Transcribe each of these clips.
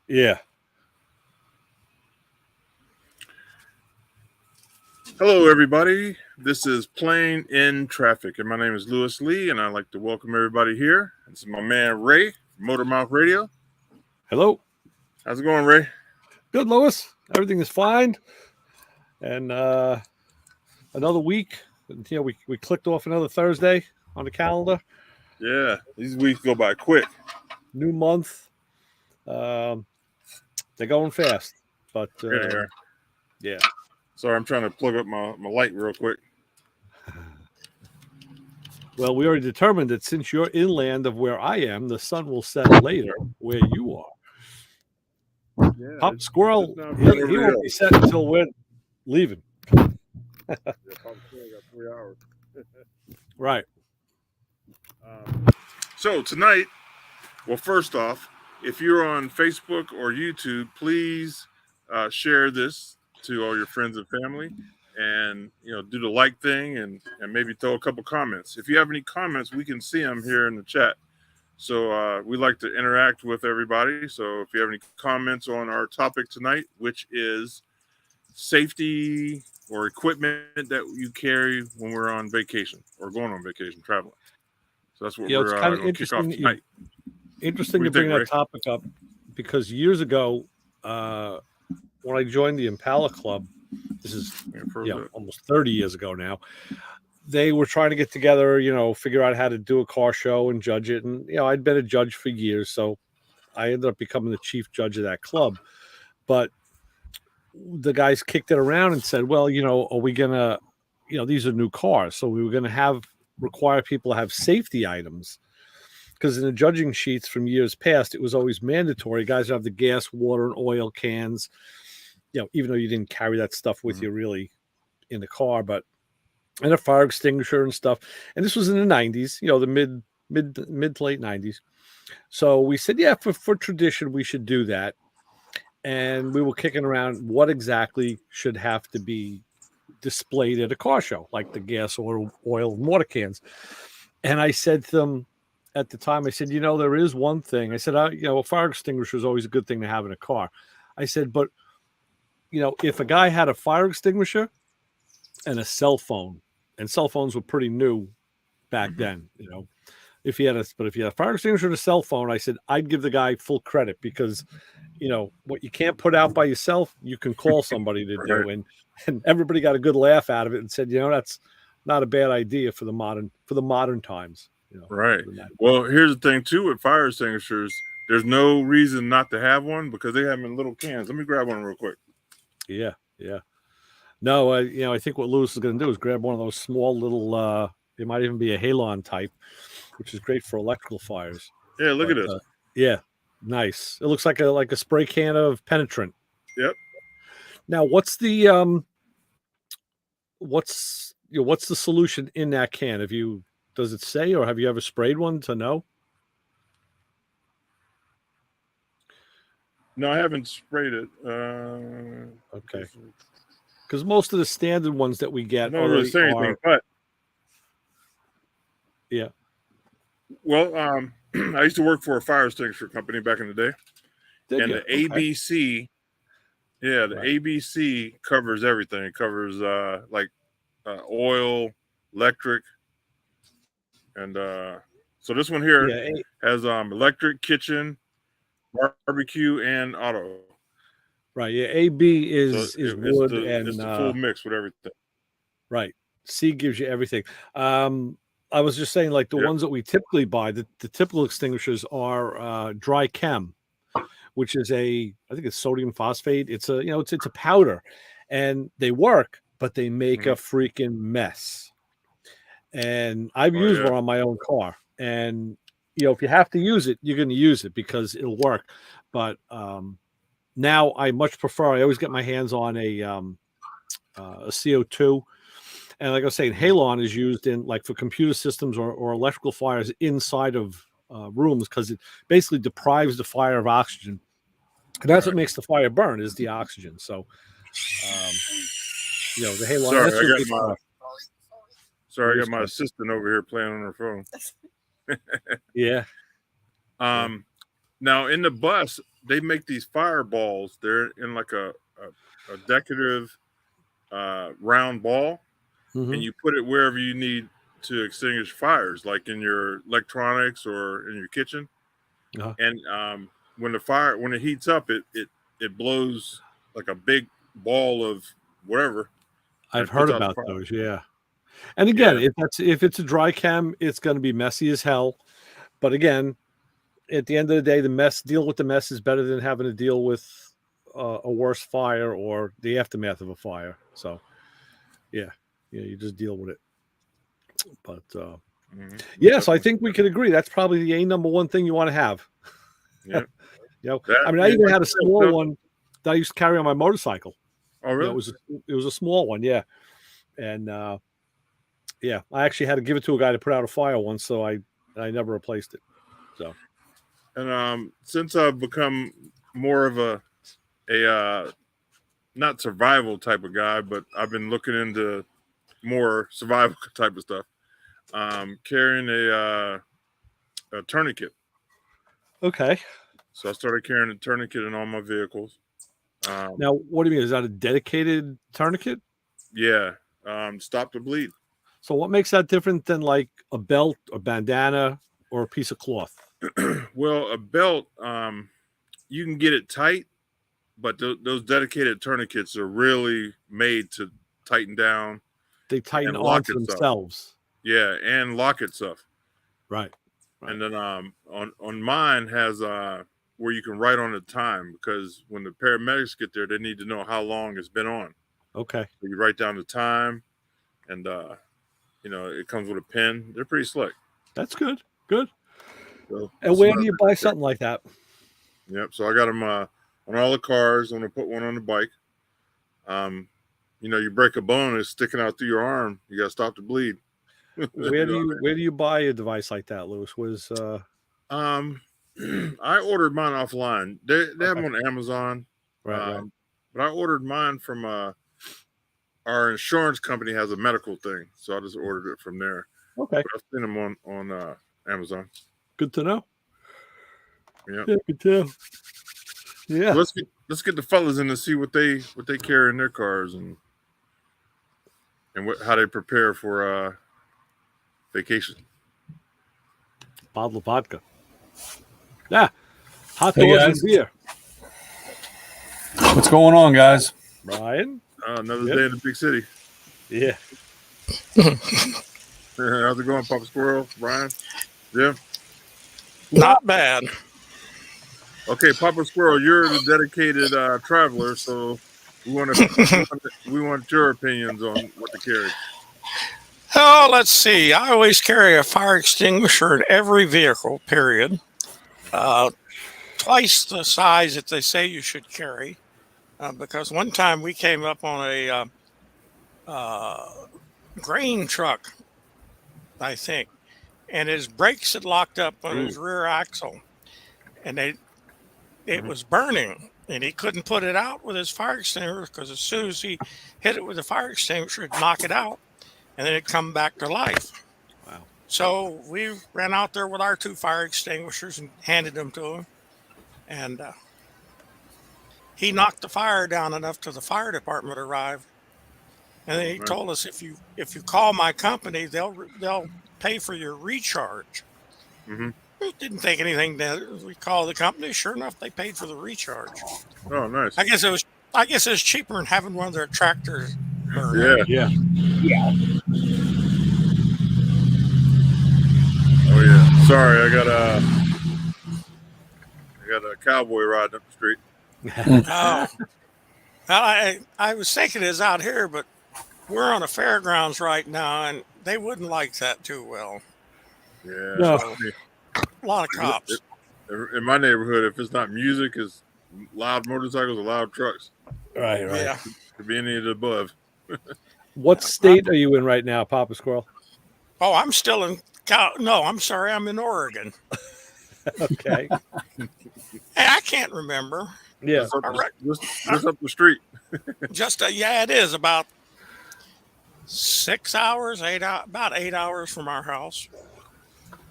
Yeah. Hello, everybody. This is Plane in Traffic, and my name is Lewis Lee, and I'd like to welcome everybody here. This is my man Ray from Motor Mouth Radio. Hello. How's it going, Ray? Good, Lois. Everything is fine. And another week. We clicked off another Thursday on the calendar. Yeah, these weeks go by quick. New month. They're going fast. But yeah. Sorry, I'm trying to plug up my light real quick. Well, we already determined that since you're inland of where I am, the sun will set later where you are. Yeah, Pop Squirrel, he won't be set until we're leaving. Pop Squirrel got 3 hours. Right. So tonight, well, first off, if you're on Facebook or YouTube, please share this to all your friends and family, and do the like thing, and maybe throw a couple comments. If you have any comments, we can see them here in the chat. So we like to interact with everybody. So if you have any comments on our topic tonight, which is safety or equipment that you carry when we're on vacation or going on vacation, traveling. So that's what we're kind of going to kick off tonight. Interesting to bring that topic up, because years ago, when I joined the Impala Club, this is almost 30 years ago now, they were trying to get together, figure out how to do a car show and judge it. And, I'd been a judge for years, so I ended up becoming the chief judge of that club. But the guys kicked it around and said, well, are we going to, these are new cars, so we were going to require people to have safety items. Because in the judging sheets from years past, it was always mandatory. Guys have the gas, water, and oil cans, even though you didn't carry that stuff with you really in the car, and a fire extinguisher and stuff. And this was in the 90s, the mid to late 90s. So we said, yeah, for tradition, we should do that. And we were kicking around what exactly should have to be displayed at a car show, like the gas, oil, and water cans. And I said to them at the time, I said, there is one thing. I said, a fire extinguisher is always a good thing to have in a car. I said, but, if a guy had a fire extinguisher and a cell phone, and cell phones were pretty new back then, if he had a fire extinguisher and a cell phone, I said, I'd give the guy full credit, because, what you can't put out by yourself, you can call somebody to do. And everybody got a good laugh out of it and said, that's not a bad idea for the modern times. Right. Well, here's the thing too with fire extinguishers. There's no reason not to have one, because they have them in little cans. Let me grab one real quick. Yeah. No, I think what Lewis is going to do is grab one of those small little. It might even be a halon type, which is great for electrical fires. Yeah, look at this. Yeah, nice. It looks like a spray can of penetrant. Yep. Now, what's the solution in that can? Does it say, or have you ever sprayed one to know? No, I haven't sprayed it. Okay. Because most of the standard ones that we get don't really say anything, but yeah. Well, I used to work for a fire extinguisher company back in the day, the ABC, ABC covers everything. It covers oil, electric, and so this one here has electric, kitchen, barbecue, and auto. Right. Yeah. AB is wood, and it's the full mix with everything. Right. C gives you everything. I was just saying, like the ones that we typically buy, the typical extinguishers are dry chem, which is I think it's sodium phosphate. It's it's a powder, and they work, but they make a freaking mess. And I've used one on my own car, and if you have to use it, you're going to use it because it'll work. But now I much prefer. I always get my hands on a CO2. And like I was saying, halon is used in for computer systems or electrical fires inside of rooms, because it basically deprives the fire of oxygen. And that's what makes the fire burn, is the oxygen. So, the halon. Sorry, I got my assistant over here playing on her phone. Yeah. Now in the bus, they make these fireballs. They're in like a decorative round ball, and you put it wherever you need to extinguish fires, like in your electronics or in your kitchen. Uh-huh. And when it heats up, it blows like a big ball of whatever. I've heard about those. Yeah. And again, if it's a dry chem, it's going to be messy as hell. But again, at the end of the day, deal with the mess is better than having to deal with a worse fire or the aftermath of a fire. So, yeah, you just deal with it. But yes, I think we could agree that's probably the number one thing you want to have. Yeah. I mean, I even had a small one that I used to carry on my motorcycle. Oh, really? It was a small one, yeah. And yeah, I actually had to give it to a guy to put out a fire once, so I never replaced it. So, and since I've become more of a not survival type of guy, but I've been looking into more survival type of stuff. Carrying a tourniquet. Okay. So I started carrying a tourniquet in all my vehicles. Now, what do you mean? Is that a dedicated tourniquet? Yeah. Stop the bleed. So what makes that different than like a belt, a bandana, or a piece of cloth? Well, a belt, you can get it tight, but those dedicated tourniquets are really made to tighten down. They tighten onto themselves. Yeah, and lock itself. Right. And then on mine has where you can write on the time, because when the paramedics get there, they need to know how long it's been on. Okay. So you write down the time, and it comes with a pen. They're pretty slick. That's good. Good. So, and where do you buy something like that? Yep. So I got them on all the cars. I'm gonna put one on the bike. You break a bone, it's sticking out through your arm. You gotta stop the bleed. Where do you buy a device like that, Lewis? I ordered mine offline. They have them on Amazon. Right. But I ordered mine from our insurance company has a medical thing, so I just ordered it from there. Okay. But I've seen them on Amazon. Good to know. Yeah. Good to know. Yeah. So let's get the fellas in to see what they carry in their cars and how they prepare for vacation. Bottle of vodka. Yeah. Hot dogs and beer. What's going on, guys? Brian? Another day in the big city. Yeah. How's it going, Papa Squirrel? Brian? Yeah. Not bad. Okay, Papa Squirrel, you're the dedicated traveler, so we want your opinions on what to carry. Oh, let's see. I always carry a fire extinguisher in every vehicle, period. Twice the size that they say you should carry. Because one time we came up on a grain truck, I think, and his brakes had locked up on his rear axle, and it was burning, and he couldn't put it out with his fire extinguisher, because as soon as he hit it with the fire extinguisher, it'd knock it out, and then it'd come back to life. Wow. So we ran out there with our 2 fire extinguishers and handed them to him, and he knocked the fire down enough till the fire department arrived. And then he told us, if you call my company, they'll pay for your recharge. Mm-hmm. We didn't think anything. We called the company. Sure enough, they paid for the recharge. Oh, nice. I guess it was cheaper than having one of their tractors burn. Yeah. Oh yeah. Sorry, I got a cowboy riding up the street. I was thinking it's out here, but we're on a fairgrounds right now, and they wouldn't like that too well. Yeah. No. So, a lot of cops. In my neighborhood, if it's not music, it's loud motorcycles or loud trucks. Right. Yeah. Could be any of the above. What state are you in right now, Papa Squirrel? Oh, I'm still in. No, I'm sorry. I'm in Oregon. Okay. I can't remember. Yeah. Just up the street. It is about 6 hours, about 8 hours from our house.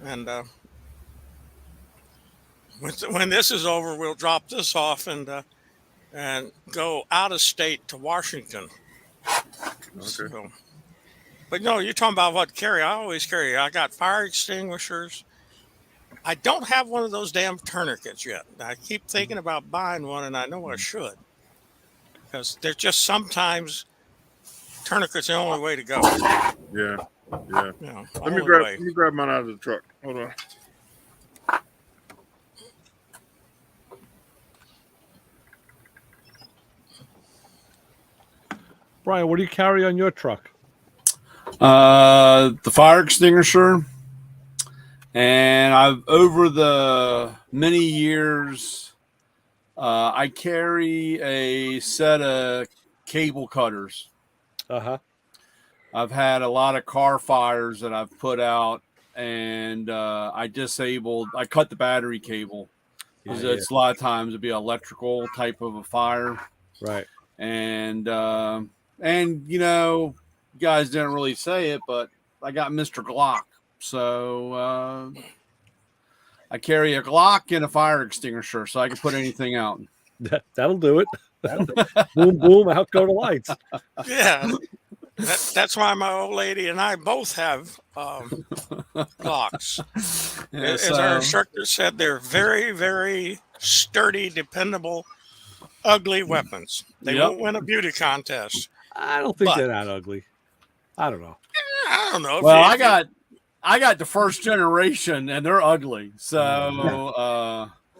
And when this is over, we'll drop this off and go out of state to Washington. Okay. So, but no, you're talking about what carry. I always carry. I got fire extinguishers. I don't have one of those damn tourniquets yet. I keep thinking about buying one, and I know I should, because there's just sometimes tourniquets the only way to go. Yeah. Yeah. You know, Let me grab mine out of the truck. Hold on. Brian, what do you carry on your truck? The fire extinguisher, and I've over the many years, I carry a set of cable cutters. I've had a lot of car fires that I've put out, and I cut the battery cable because it's a lot of times it'd be an electrical type of a fire, right? And you know, you guys didn't really say it, but I got Mr. Glock, so I carry a Glock and a fire extinguisher, so I can put anything out. That'll do it. Boom, boom, out go the lights. Yeah, that's why my old lady and I both have Glocks. As our instructor said, they're very, very sturdy, dependable, ugly weapons. They won't win a beauty contest. I don't think they're that ugly. I don't know. I don't know. Well, I got the first generation, and they're ugly. So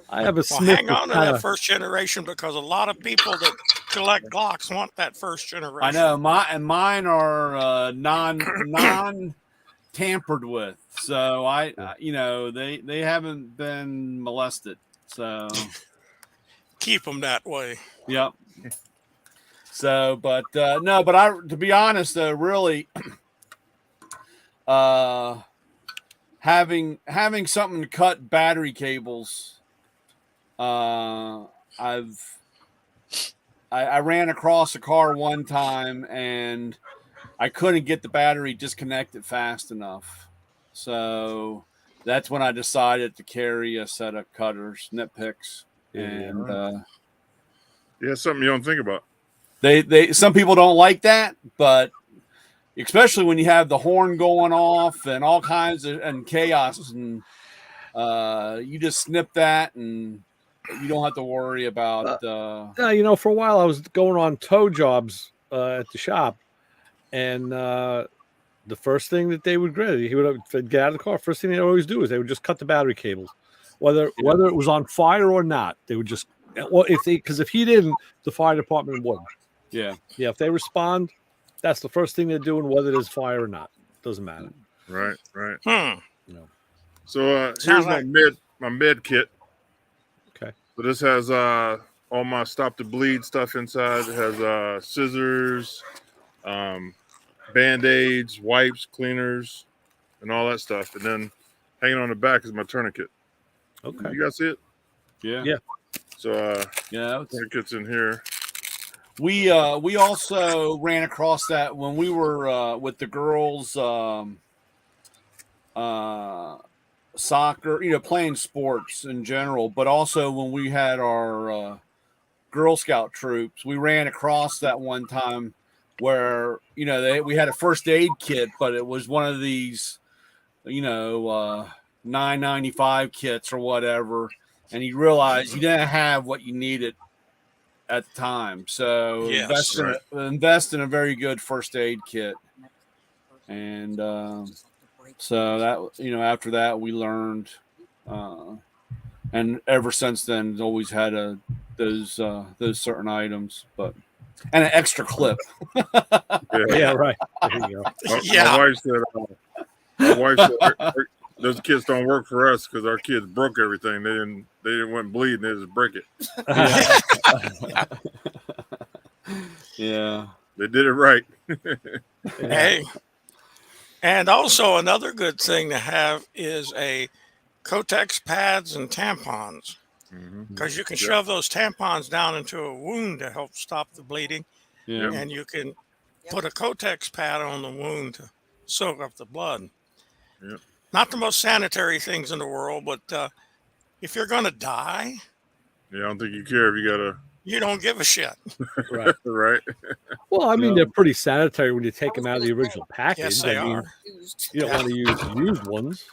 I have a hang on to that first generation, because a lot of people that collect Glocks want that first generation. I know mine are non tampered with. So I you know, they haven't been molested. So keep them that way. Yep. So, but no, but to be honest, though, really, having something to cut battery cables, I ran across a car one time and I couldn't get the battery disconnected fast enough, so that's when I decided to carry a set of cutters, nit picks, and something you don't think about. They some people don't like that, but especially when you have the horn going off and all kinds of and chaos, and you just snip that and you don't have to worry about. You know, for a while I was going on tow jobs at the shop, and the first thing that they would get, get out of the car. First thing they always do is they would just cut the battery cables, whether it was on fire or not. They would just because if he didn't, the fire department would. Yeah. If they respond, that's the first thing they're doing, whether there's fire or not. Doesn't matter. Right. You know. So here's my med kit. Okay. So this has all my stop the bleed stuff inside. It has scissors, band-aids, wipes, cleaners, and all that stuff. And then hanging on the back is my tourniquet. Okay. You guys see it? Yeah. So tourniquet's in here. We also ran across that when we were with the girls soccer, you know, playing sports in general, but also when we had our Girl Scout troops, we ran across that one time where, you know, we had a first aid kit, but it was one of these, you know, $9.95 kits or whatever, and you realize you didn't have what you needed at the time, so invest in a very good first aid kit, and so that, you know, after that we learned, and ever since then always had those certain items, but and an extra clip. Yeah, right. There you go. My wife said those kits don't work for us because our kids broke everything. They didn't want bleeding. They just break it. Yeah, they did it right. Hey, and also another good thing to have is a Kotex pads and tampons, because you can shove those tampons down into a wound to help stop the bleeding, and you can put a Kotex pad on the wound to soak up the blood. Not the most sanitary things in the world, but if you're going to die, Yeah, I don't think you care if you got a you don't give a shit. Right. right. Well, I mean, they're pretty sanitary when you take them out of the original package. Yes, they I mean, are. you don't want to use used ones.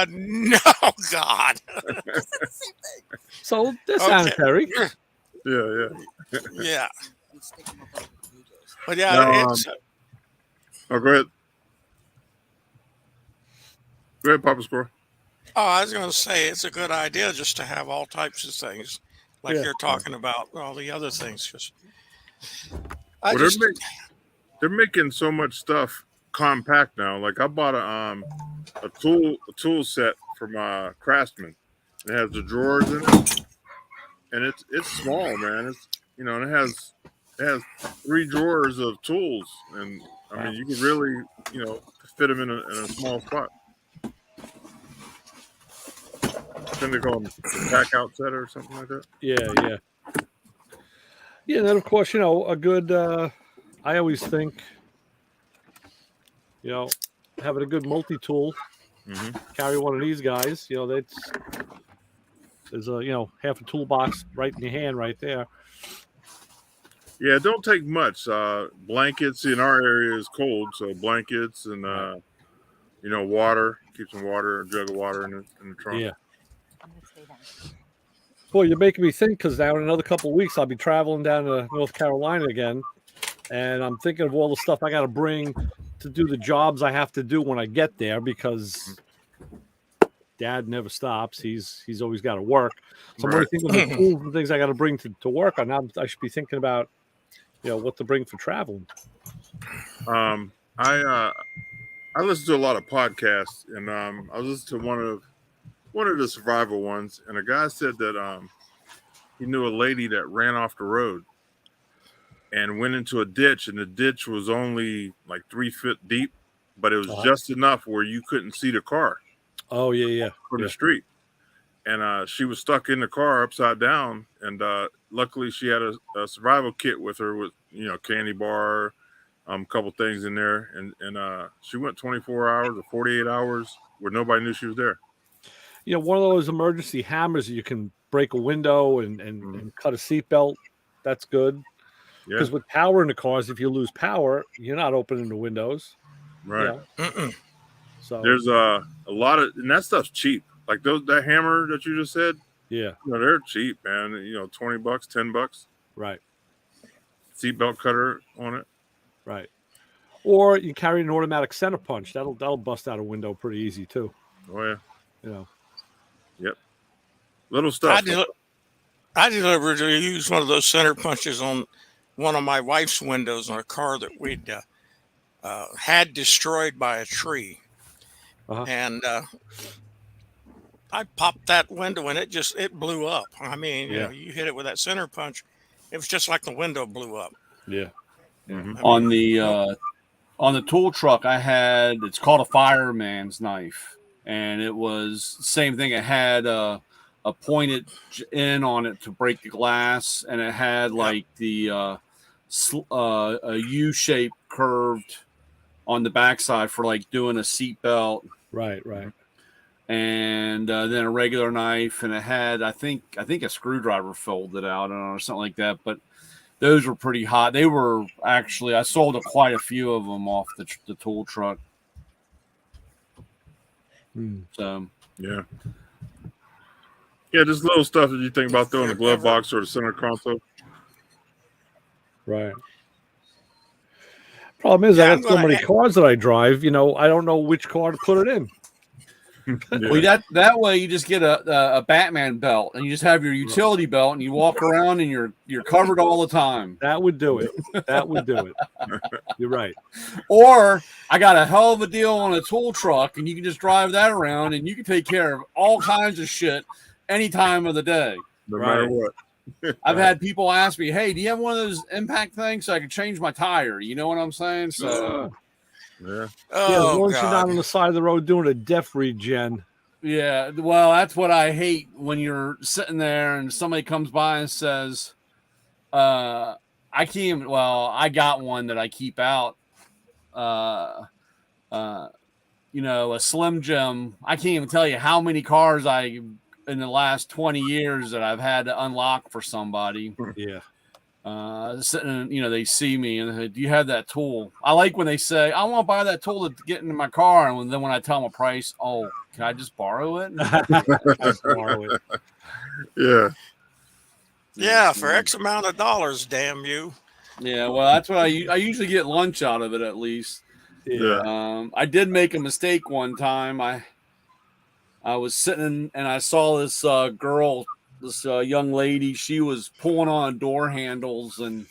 No, God. So they're Okay. sanitary. Yeah. Yeah. But yeah, Now, it's. Oh, go ahead. Go ahead, Papa Squirrel. Oh, I was going to say it's a good idea just to have all types of things, like Yeah. you're talking about all the other things. Just, They're making so much stuff compact now. Like I bought a tool set from Craftsman. It has the drawers in it, and it's small, man. It's and it has 3 drawers of tools, and I mean you can really fit them in a small spot. I think they call them the pack out set or something like that. Yeah. And then of course, a good. I always think, having a good multi-tool. Carry one of these guys. There's a half a toolbox right in your hand, right there. Yeah, it don't take much. Blankets in our area is cold, so blankets and water. Keep some water, a jug of water in the trunk. Yeah. Boy, you're making me think, because now in another couple of weeks I'll be traveling down to North Carolina again, and I'm thinking of all the stuff I got to bring to do the jobs I have to do when I get there, because Dad never stops. He's always got to work. So I'm really thinking of the tools and things I got to bring to work on. Now I should be thinking about what to bring for traveling. I listen to a lot of podcasts, and I was listening to one of the survival ones, and a guy said that he knew a lady that ran off the road and went into a ditch, and the ditch was only like 3 feet deep, but it was just enough where you couldn't see the car. Oh yeah. From the street. And she was stuck in the car upside down, and luckily she had a survival kit with her with candy bar, a couple things in there, and she went 24 hours or 48 hours where nobody knew she was there. One of those emergency hammers that you can break a window and cut a seatbelt. That's good. Because with power in the cars, if you lose power, you're not opening the windows. Right. So there's a lot of, and that stuff's cheap. Like that hammer that you just said. Yeah. They're cheap, man. $20, $10. Right. Seatbelt cutter on it. Right. Or you carry an automatic center punch. That'll bust out a window pretty easy too. Oh yeah. Yep. Little stuff. I deliberately used one of those center punches on one of my wife's windows on a car that we'd had destroyed by a tree. And I popped that window and it blew up. I mean, you hit it with that center punch. It was just like the window blew up. Yeah. On the tool truck I had, it's called a fireman's knife. And it was the same thing. It had a pointed end on it to break the glass, and it had like a U-shaped curved on the backside for like doing a seat belt. Right. And then a regular knife, and it had I think a screwdriver folded out or something like that. But those were pretty hot. They were actually, I sold quite a few of them off the tool truck. So yeah, just little stuff that you think about throwing in the glove box or the center console. Right. Problem is, I have so many cars that I drive. I don't know which car to put it in. Well, that way you just get a Batman belt, and you just have your utility belt, and you walk around, and you're covered all the time. That would do it. You're right. Or I got a hell of a deal on a tool truck, and you can just drive that around, and you can take care of all kinds of shit any time of the day. No matter what. I've had people ask me, "Hey, do you have one of those impact things so I can change my tire?" You know what I'm saying? So. Yeah. As long as you're not on the side of the road doing a def regen. Yeah, well, that's what I hate when you're sitting there and somebody comes by and says, I got one that I keep out. a Slim Jim. I can't even tell you how many cars in the last 20 years that I've had to unlock for somebody. Yeah. Sitting, they see me and they say, do you have that tool? I like when they say, I want to buy that tool to get into my car. And then when I tell them a price, oh, can I just borrow it? Just borrow it. Yeah. Yeah, for X amount of dollars, damn you. Yeah, well, that's what I usually get lunch out of it at least. Yeah. I did make a mistake one time. I was sitting and I saw this girl, this young lady. She was pulling on door handles, and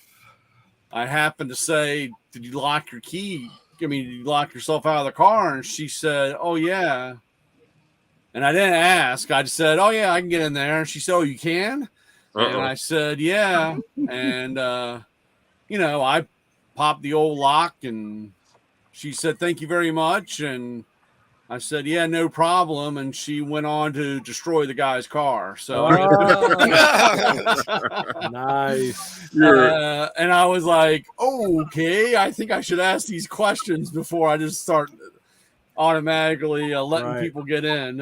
I happened to say, "Did you lock your key? Did you lock yourself out of the car?" And she said, "Oh yeah." And I didn't ask. I just said, "Oh yeah, I can get in there." And she said, "Oh, you can?" And I said, "Yeah." And I popped the old lock, and she said, "Thank you very much." And I said, "Yeah, no problem." And she went on to destroy the guy's car. So Nice. and I was like, okay, I think I should ask these questions before I just start automatically letting people get in.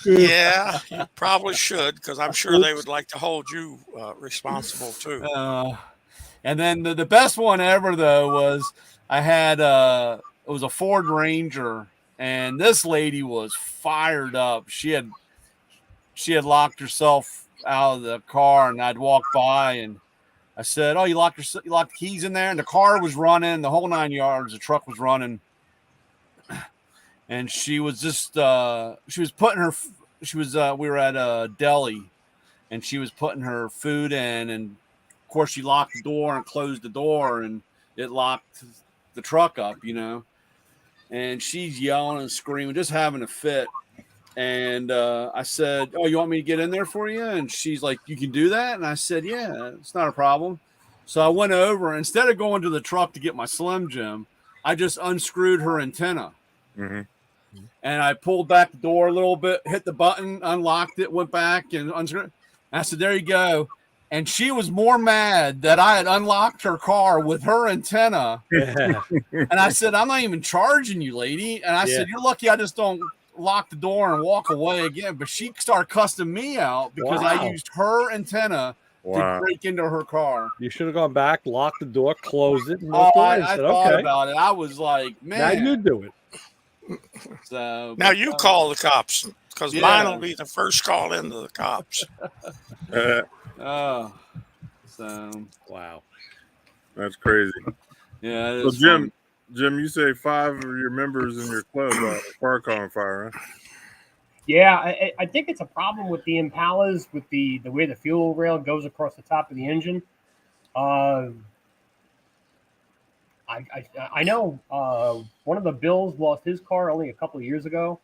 Yeah, you probably should, because I'm sure they would like to hold you responsible too. And then the best one ever, though, was I had it was a Ford Ranger, and this lady was fired up. She had locked herself out of the car, and I'd walk by, and I said, "Oh, you locked the keys in there?" And the car was running, the whole 9 yards. The truck was running, and she was just she was putting her. She was we were at a deli, and she was putting her food in, and of course she locked the door and closed the door, and it locked the truck up, and she's yelling and screaming, just having a fit. And I said, "Oh, you want me to get in there for you?" And she's like, "You can do that?" And I said, "Yeah, it's not a problem." So I went over, instead of going to the truck to get my Slim Jim, I just unscrewed her antenna. Mm-hmm. And I pulled back the door a little bit, hit the button, unlocked it, went back and unscrewed it. I said, "There you go." And she was more mad that I had unlocked her car with her antenna. Yeah. And I said, "I'm not even charging you, lady." And I said, "You're lucky I just don't lock the door and walk away again." But she started cussing me out because I used her antenna to break into her car. You should have gone back, locked the door, closed it, and I thought about it. I was like, man. Now you do it. So now you call the cops, because mine will be the first call into the cops. So wow, that's crazy. Yeah. So Jim, you say 5 of your members in your club car caught on fire, huh? Yeah, I think it's a problem with the Impalas, with the way the fuel rail goes across the top of the engine. I know one of the Bills lost his car only a couple of years ago.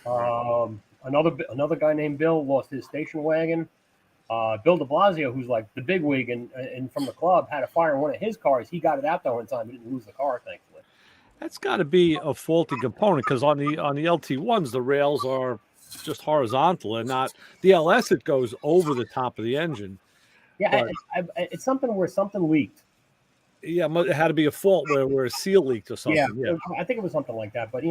Another guy named Bill lost his station wagon. Bill de Blasio, who's like the bigwig and from the club, had a fire in one of his cars. He got it out there one time. He didn't lose the car, thankfully. That's got to be a faulty component, because on the LT1s the rails are just horizontal and not the LS. It goes over the top of the engine. Yeah, it's something where something leaked. Yeah, it had to be a fault where a seal leaked or something. Yeah, I think it was something like that. But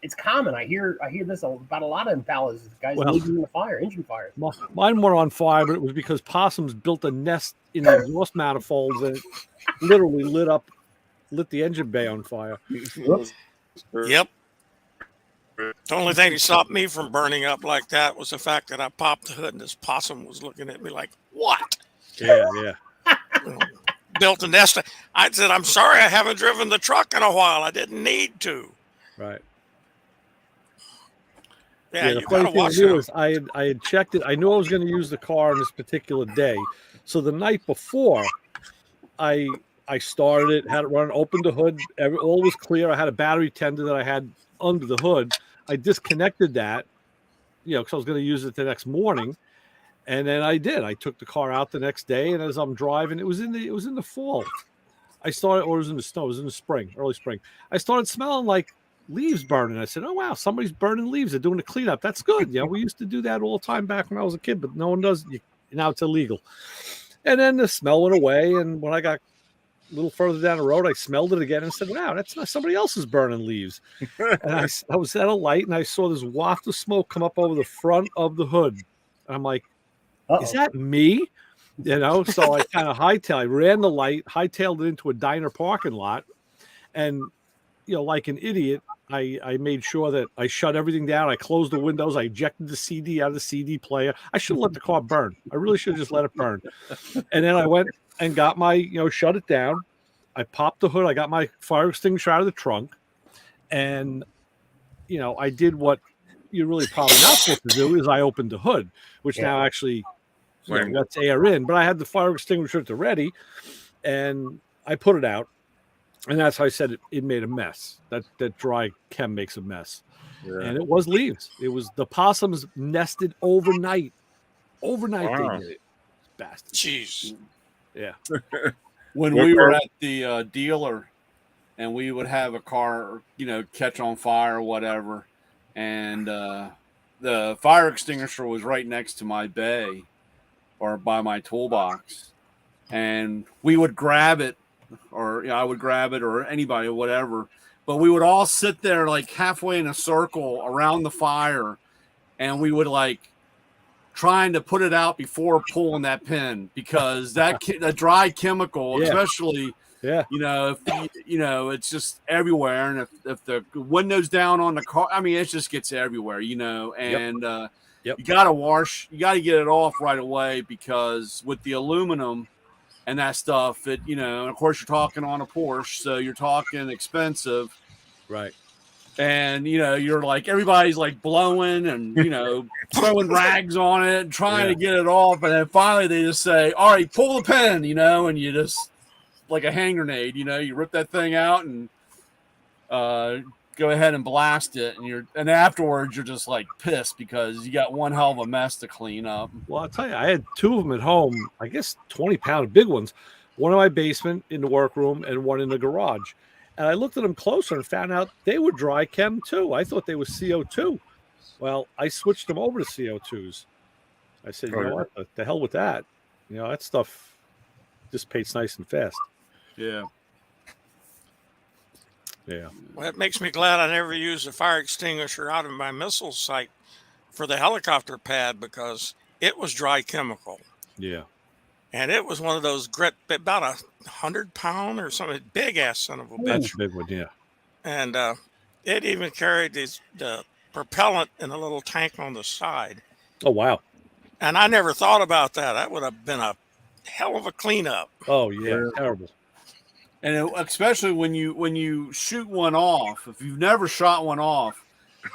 it's common. I hear this about a lot of Impalas. Guys leaving in the fire, engine fires. Mine were on fire, but it was because possums built a nest in the exhaust manifolds and it literally lit the engine bay on fire. Yep. The only thing that stopped me from burning up like that was the fact that I popped the hood and this possum was looking at me like, "What?" Yeah. Built a nest. I said, "I'm sorry, I haven't driven the truck in a while. I didn't need to." Right. Yeah, the funny thing was I had checked it. I knew I was going to use the car on this particular day. So the night before, I started it, had it run, opened the hood. All was clear. I had a battery tender that I had under the hood. I disconnected that, because I was going to use it the next morning. And then I did. I took the car out the next day, and as I'm driving, it was in the fall. Or it was in the snow. It was in the spring, early spring. I started smelling like leaves burning. I said, "Oh wow, somebody's burning leaves. They're doing a cleanup. That's good." We used to do that all the time back when I was a kid, but no one does. Now it's illegal. And then the smell went away, and when I got a little further down the road, I smelled it again and said, wow, that's not somebody else is burning leaves. And I was at a light and I saw this waft of smoke come up over the front of the hood. And I'm like, is that me? You know, so I kind of I ran the light, hightailed it into a diner parking lot. And, you know, like an idiot, I made sure that I shut everything down. I closed the windows. I ejected the CD out of the CD player. I should have let the car burn. I really should have just let it burn. And then I went and got my, you know, shut it down. I popped the hood. I got my fire extinguisher out of the trunk. And, you know, I did what you're really probably not supposed to do is I opened the hood, which now actually lets air in. But I had the fire extinguisher at the ready and I put it out. And that's how I said it made a mess. That dry chem makes a mess. Yeah. And it was leaves. It was the possums nested overnight. Overnight they did it. Bastards. Jeez. Yeah. When we were at the dealer and we would have a car, you know, catch on fire or whatever, and the fire extinguisher was right next to my bay or by my toolbox. And we would grab it, or I would grab it, or anybody, or whatever. But we would all sit there like halfway in a circle around the fire, and we would like trying to put it out before pulling that pin because that dry chemical, especially, you know, if you know, it's just everywhere, and if the window's down on the car, I mean, it just gets everywhere, you know, and you gotta get it off right away because with the aluminum and that stuff, it, you know, and of course you're talking on a Porsche, so you're talking expensive. Right. And, you know, you're like, everybody's like blowing and, you know, throwing rags on it and trying to get it off. And then finally they just say, all right, pull the pin, you know, and you just, like a hand grenade, you know, you rip that thing out and go ahead and blast it. And afterwards you're just like pissed because you got one hell of a mess to clean up. Well, I'll tell you, I had two of them at home, I guess 20-pound big ones, one in my basement in the workroom and one in the garage. And I looked at them closer and found out they were dry chem too. I thought they were CO2. Well, I switched them over to CO2s. I said, you know what, the hell with that. You know, that stuff dissipates nice and fast. Yeah. Yeah. Well, it makes me glad I never used a fire extinguisher out of my missile site for the helicopter pad because it was dry chemical. Yeah. And it was one of those about 100-pound or something, big ass son of a bitch. That's a big one, yeah. And it even carried the propellant in a little tank on the side. Oh, wow. And I never thought about that. That would have been a hell of a cleanup. Oh, yeah. Terrible. And especially when you shoot one off, if you've never shot one off,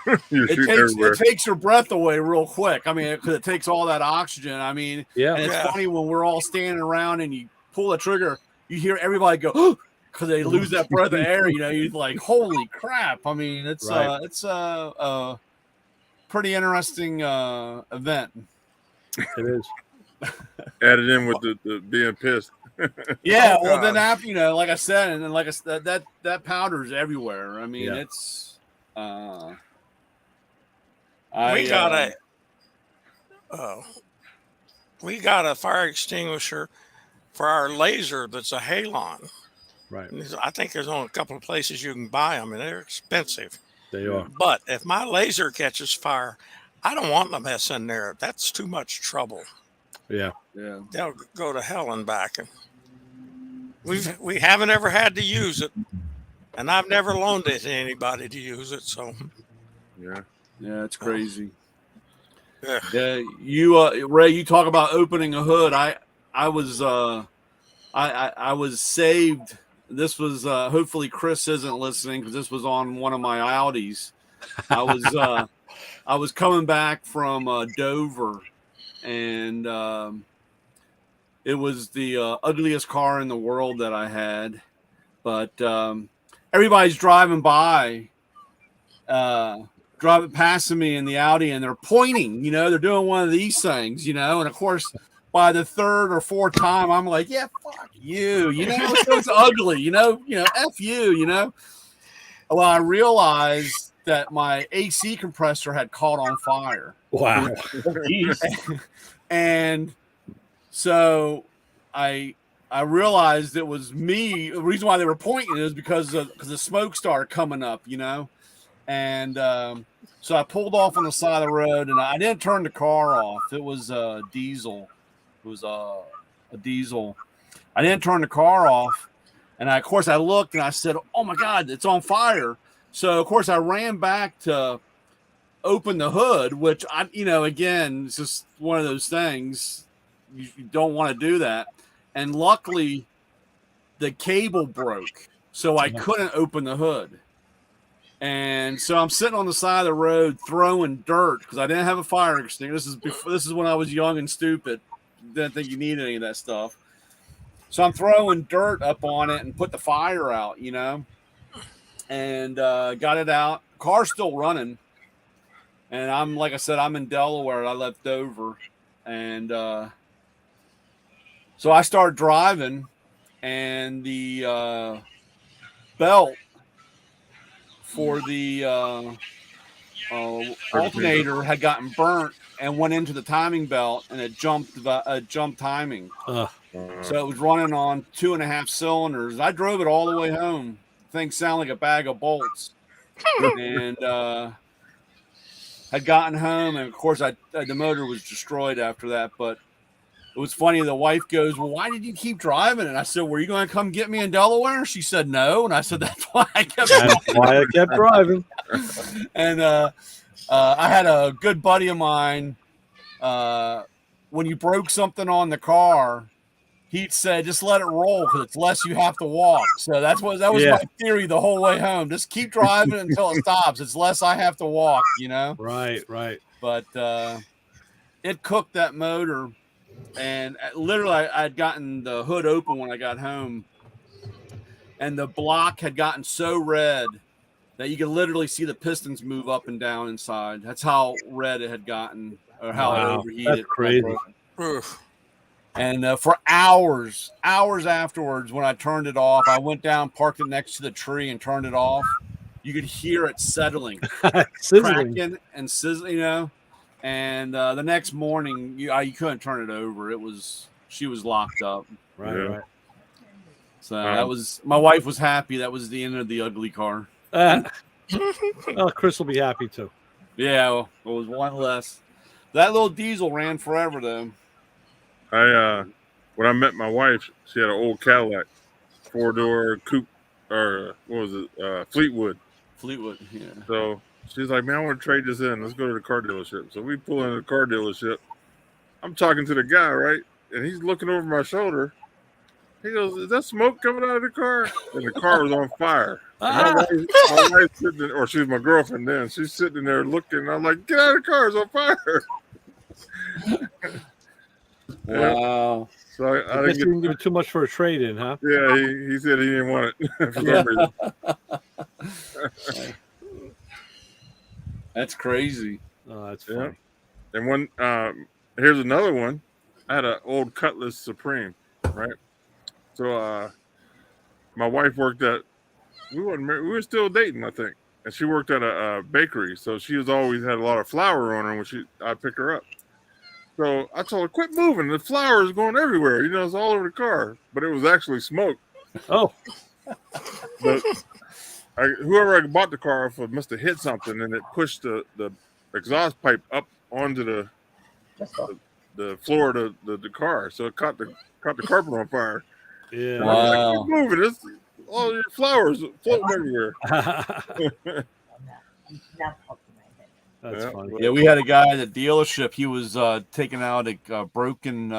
it takes your breath away real quick. I mean, because it takes all that oxygen. I mean, and it's funny when we're all standing around and you pull the trigger, you hear everybody go, because they lose that breath of air. You know, you're like, holy crap. I mean, it's a pretty interesting event. It is. Added in with the being pissed. Yeah, well, then after, you know, like I said, and then like I said, that powder is everywhere. I mean, it's. We got a fire extinguisher for our laser that's a halon. Right. I think there's only a couple of places you can buy them, and they're expensive. They are. But if my laser catches fire, I don't want the mess in there. That's too much trouble. Yeah. Yeah. They'll go to hell and back. And we haven't ever had to use it, and I've never loaned it to anybody to use it. So. Yeah, it's crazy. Yeah, you Ray, you talk about opening a hood. I was saved. This was hopefully Chris isn't listening because this was on one of my Audis. I was coming back from Dover, and it was the ugliest car in the world that I had. But everybody's driving by. Driving past me in the Audi, and they're pointing, you know, they're doing one of these things, you know, and of course, by the third or fourth time, I'm like, yeah, fuck you, you know, it's ugly, you know, F you, you know. Well, I realized that my AC compressor had caught on fire. Wow. And so I I realized it was me. The reason why they were pointing is because the smoke started coming up, and so I pulled off on the side of the road, and I didn't turn the car off. It was a diesel. It was a diesel. I didn't turn the car off, and of course I looked and I said, "Oh my God, it's on fire!" So of course I ran back to open the hood, which again, it's just one of those things you don't want to do that. And luckily, the cable broke, so I couldn't open the hood. And so I'm sitting on the side of the road throwing dirt because I didn't have a fire extinguisher. This is when I was young and stupid. Didn't think you needed any of that stuff. So I'm throwing dirt up on it and put the fire out, and got it out. Car's still running. And like I said, I'm in Delaware. I left over. And so I started driving, and the belt for the alternator had gotten burnt and went into the timing belt, and it jumped timing. So it was running on 2.5 cylinders. I drove it all the way home. Things sound like a bag of bolts. And had gotten home, and of course the motor was destroyed after that. But it was funny. The wife goes, "Well, why did you keep driving?" And I said, "Were you going to come get me in Delaware?" She said, "No." And I said, "That's why I kept driving." And I had a good buddy of mine. When you broke something on the car, he'd say, "Just let it roll because it's less you have to walk." So that was my theory the whole way home. Just keep driving until it stops. It's less I have to walk, Right. But it cooked that motor. And literally, I'd gotten the hood open when I got home, and the block had gotten so red that you could literally see the pistons move up and down inside. That's how red it had gotten, or how it overheated. That's crazy. And for hours afterwards, when I turned it off, I went down, parked it next to the tree, and turned it off. You could hear it settling, cracking and sizzling, And the next morning, you couldn't turn it over. She was locked up. Right. So that was, my wife was happy. That was the end of the ugly car. Well, Chris will be happy too. Yeah, well, it was one less. That little diesel ran forever though. When I met my wife, she had an old Cadillac, 4-door coupe, or what was it? Fleetwood. Yeah. So she's like, "Man, I want to trade this in. Let's go to the car dealership." So we pull into the car dealership. I'm talking to the guy, right? And he's looking over my shoulder. He goes, "Is that smoke coming out of the car?" And the car was on fire. My wife sitting there, or she was my girlfriend then. She's sitting there looking. And I'm like, "Get out of the car! It's on fire!" Wow. So I guess you didn't give it too much for a trade-in, huh? Yeah, he said he didn't want it for some reason. That's crazy. Oh, that's funny. Yeah. And here's another one. I had an old Cutlass Supreme, right? So my wife worked at, we were still dating, I think, and she worked at a bakery. So she was always had a lot of flour on her when I pick her up. So I told her, "Quit moving. The flour is going everywhere. It's all over the car." But it was actually smoke. Oh. But whoever I bought the car off of must have hit something, and it pushed the exhaust pipe up onto the floor of the car. So it caught the carpet on fire. Yeah. Wow. Like, "Keep moving. All your flowers floating everywhere." That's funny. Yeah, we had a guy at the dealership. He was taking out a broken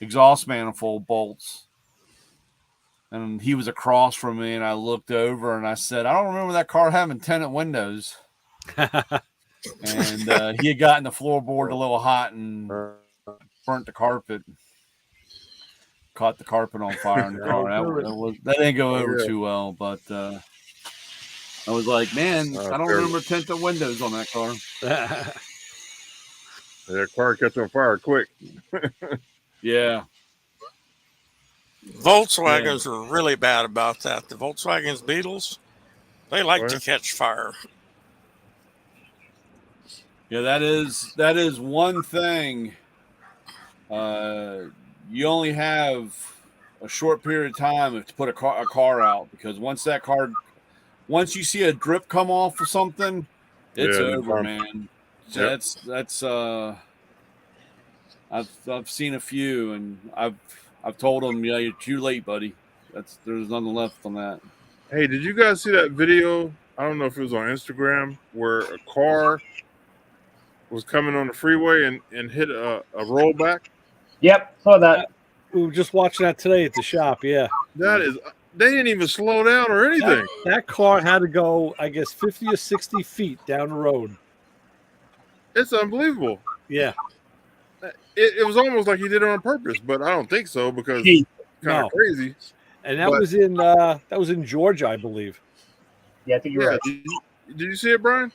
exhaust manifold bolts. And he was across from me, and I looked over and I said, "I don't remember that car having tinted windows." And he had gotten the floorboard a little hot and burnt the carpet. Caught the carpet on fire in the car. That didn't go over too well, but I was like, "Man, I don't remember tinted windows on that car." The car catch on fire quick. Yeah. Volkswagens are really bad about that. The Volkswagens Beetles, they like to catch fire. Yeah, that is one thing. You only have a short period of time to put a car out, because once you see a drip come off of something, it's over, man. Yep. That's I've seen a few, and I've told them, yeah, you're too late, buddy. There's nothing left on that. Hey, did you guys see that video? I don't know if it was on Instagram, where a car was coming on the freeway and hit a rollback. Yep, saw that. We were just watching that today at the shop. Yeah, They didn't even slow down or anything. That car had to go, I guess, 50 or 60 feet down the road. It's unbelievable. Yeah. It was almost like he did it on purpose, but I don't think so, because it's kind of crazy. And that was in Georgia, I believe. Yeah, I think you're right. Did you see it, Brian?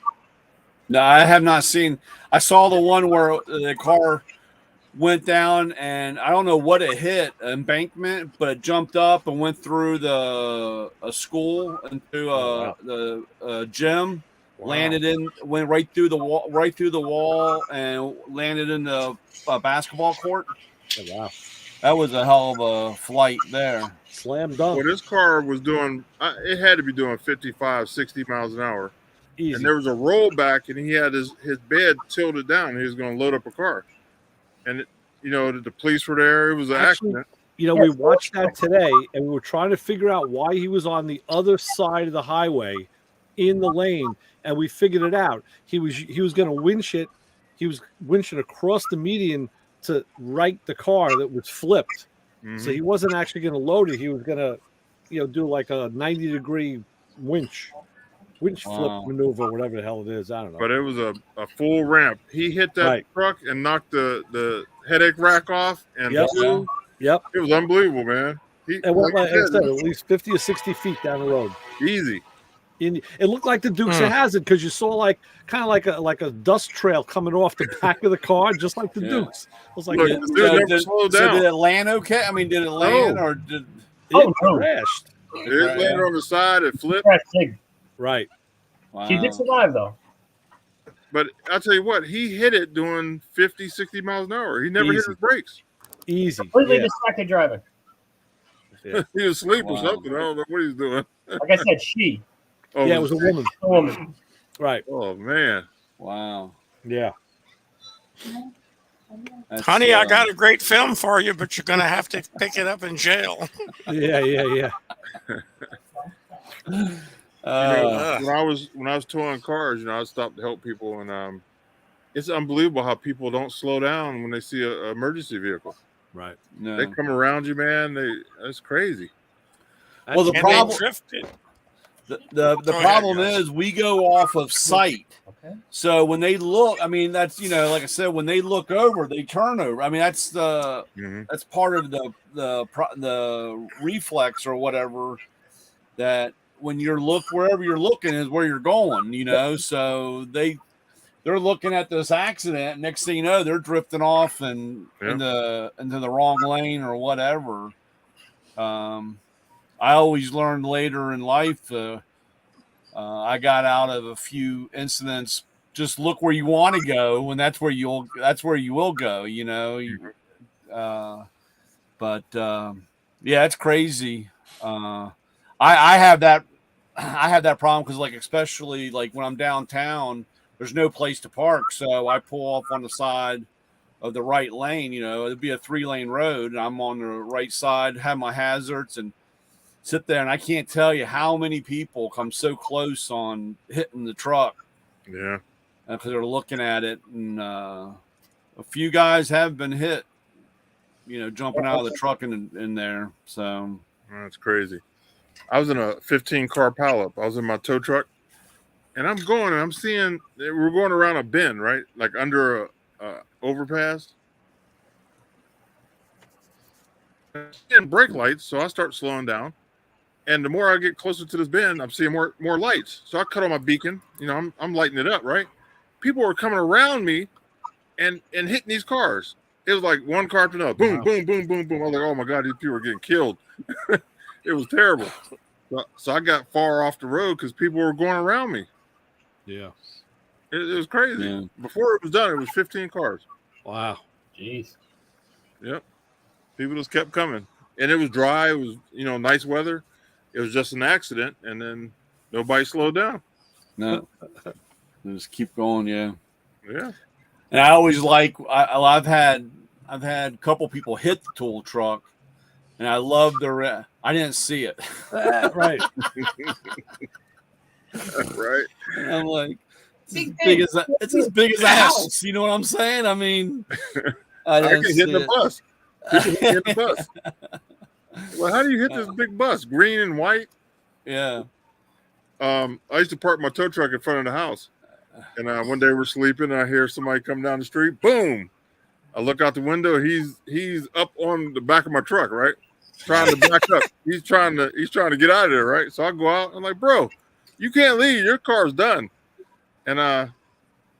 No, I have not seen. I saw the one where the car went down, and I don't know what it hit, an embankment, but it jumped up and went through a school into the gym. Wow. Went right through the wall, and landed in the basketball court. Oh, wow. That was a hell of a flight there. Slam dunk. Well, this car was doing, it had to be doing 55, 60 miles an hour. Easy. And there was a rollback, and he had his bed tilted down. He was going to load up a car. And, the police were there. It was an accident. We watched that today, and we were trying to figure out why he was on the other side of the highway in the lane, and we figured it out. He was going to winch it. He was winching across the median to right the car that was flipped. Mm-hmm. So he wasn't actually going to load it. He was going to, do like a 90-degree winch flip maneuver, whatever the hell it is. I don't know. But it was a full ramp. He hit that truck and knocked the headache rack off. And Yep. It was unbelievable, man. It went, like I said, at least 50 or 60 feet down the road. Easy. It looked like the Dukes of Hazzard, because you saw kind of like a dust trail coming off the back of the car, just like the Dukes. It was like, never slowed down. So did it land okay? I mean, did it land or did it crashed? It landed on the side. It flipped. Right. Wow. He did survive, though. But I'll tell you what, he hit it doing 50, 60 miles an hour. He never hit his brakes. Easy. Completely distracted driving. Yeah. He was asleep or something. I don't know what he was doing. Like I said, she. Oh, it was a woman. A woman. Right. Oh, man. Wow. Yeah. Honey, I got a great film for you, but you're going to have to pick it up in jail. Yeah. When I was towing cars, I stopped to help people, and it's unbelievable how people don't slow down when they see an emergency vehicle. Right. No. They come around you, man. That's crazy. Well, the problem. The problem ahead, is we go off of sight. Okay. So when they look, I mean, that's like I said, when they look over, they turn over. I mean, that's that's part of the reflex or whatever, that when you're wherever you're looking is where you're going. So they're looking at this accident. Next thing you know, they're drifting off and into the wrong lane or whatever. I always learned later in life. I got out of a few incidents. Just look where you want to go, and that's where you will go. But it's crazy. I have that problem because, especially when I'm downtown, there's no place to park, so I pull off on the side of the right lane. It'd be a 3-lane road, and I'm on the right side, have my hazards, and sit there, and I can't tell you how many people come so close on hitting the truck. Yeah. Because they're looking at it, and a few guys have been hit, jumping out of the truck in there. So that's crazy. I was in a 15-car pileup. I was in my tow truck, and I'm seeing we're going around a bend, right? Like under a overpass. And brake lights, so I start slowing down. And the more I get closer to this bend, I'm seeing more lights. So I cut on my beacon. I'm lighting it up, right? People were coming around me and hitting these cars. It was like one car after another. Boom, boom, boom, boom, boom. I was like, oh, my God, these people are getting killed. It was terrible. So I got far off the road because people were going around me. Yeah. It was crazy. Yeah. Before it was done, it was 15 cars. Wow. Jeez. Yep. People just kept coming. and it was dry. It was, nice weather. It was just an accident, and then nobody slowed down. No, just keep going. Yeah. Yeah. And I always I've had a couple people hit the tool truck, and I love I didn't see it. Right. Right. And I'm like, it's as big as a house. You know what I'm saying? I mean, I can hit the bus. People can hit the bus. Well, how do you hit this big bus? Green and white? Yeah. I used to park my tow truck in front of the house. And one day we're sleeping, and I hear somebody come down the street. Boom! I look out the window. He's up on the back of my truck, right, trying to back up. He's trying to get out of there, right. So I go out. I'm like, bro, you can't leave. Your car's done. And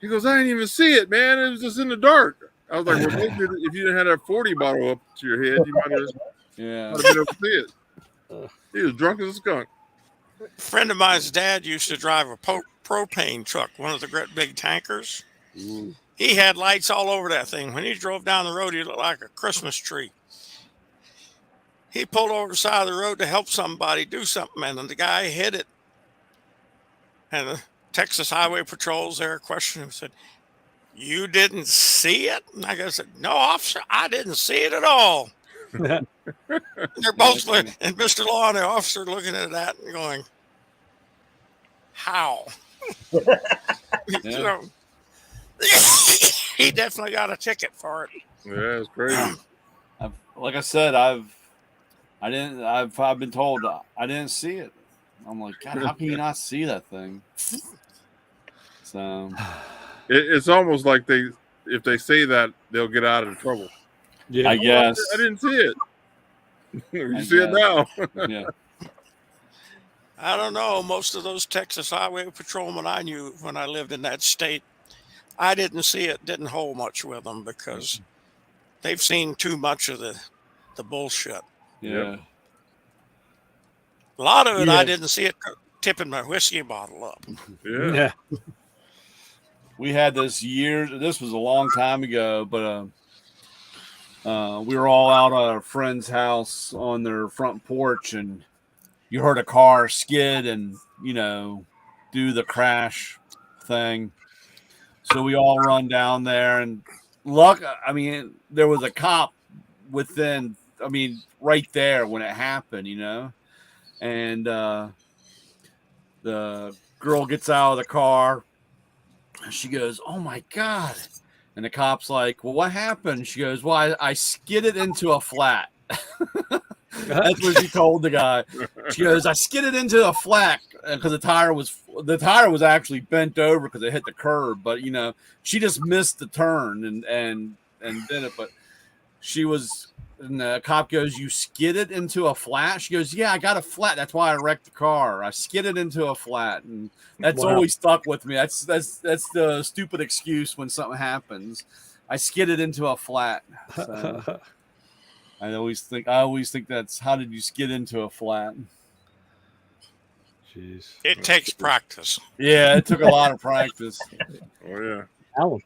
he goes, I didn't even see it, man. It was just in the dark. I was like, well, maybe if you didn't have that 40 bottle up to your head, you might have been able to see it. He was drunk as a skunk. A friend of mine's dad used to drive a propane truck, one of the great big tankers. Ooh. He had lights all over that thing. When he drove down the road, he looked like a Christmas tree. He pulled over the side of the road to help somebody do something, and the guy hit it. And the Texas Highway Patrol's there questioning him, said, you didn't see it? And I said, no, officer, I didn't see it at all. They're both looking, and Mr. Law and the officer looking at that and going, how? He definitely got a ticket for it. Yeah, it's crazy. Like I said, I've been told I didn't see it. I'm like, God, how can you not see that thing? So it's almost like if they say that, they'll get out of trouble. Yeah, I guess. I didn't see it. You see it now. Yeah. I don't know. Most of those Texas Highway Patrolmen I knew when I lived in that state, I didn't see it, didn't hold much with them because they've seen too much of the bullshit. Yeah. A lot of it, I didn't see it tipping my whiskey bottle up. Yeah. We had this was a long time ago, but we were all out at a friend's house on their front porch, and you heard a car skid and, do the crash thing. So we all run down there, and there was a cop right there when it happened, and the girl gets out of the car. She goes, oh my God. And the cop's like, well, what happened? She goes, well, I skidded into a flat. That's what she told the guy. She goes, I skidded into a flat because the tire was actually bent over because it hit the curb. But, she just missed the turn and did it. But and the cop goes, you skidded into a flat? She goes, yeah, I got a flat. That's why I wrecked the car. I skidded into a flat. And that's always stuck with me. That's the stupid excuse when something happens. I skidded into a flat. So I always think that's, how did you skid into a flat? Jeez. It takes practice. Yeah, it took a lot of practice. Oh, yeah. Alan.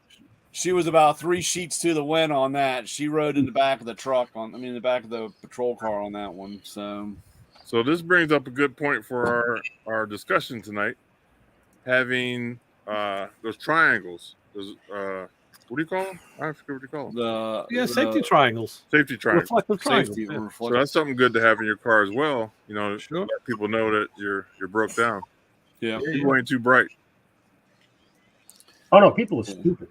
She was about 3 sheets to the wind on that. She rode in the back of the truck the back of the patrol car on that one. So this brings up a good point for our discussion tonight. Having those triangles, what do you call them? I forget what you call them. Safety triangles. Safety triangles. Reflective triangles. Safety, So that's something good to have in your car as well. Sure. Let people know that you're broke down. Yeah. People ain't too bright. Oh no, people are stupid.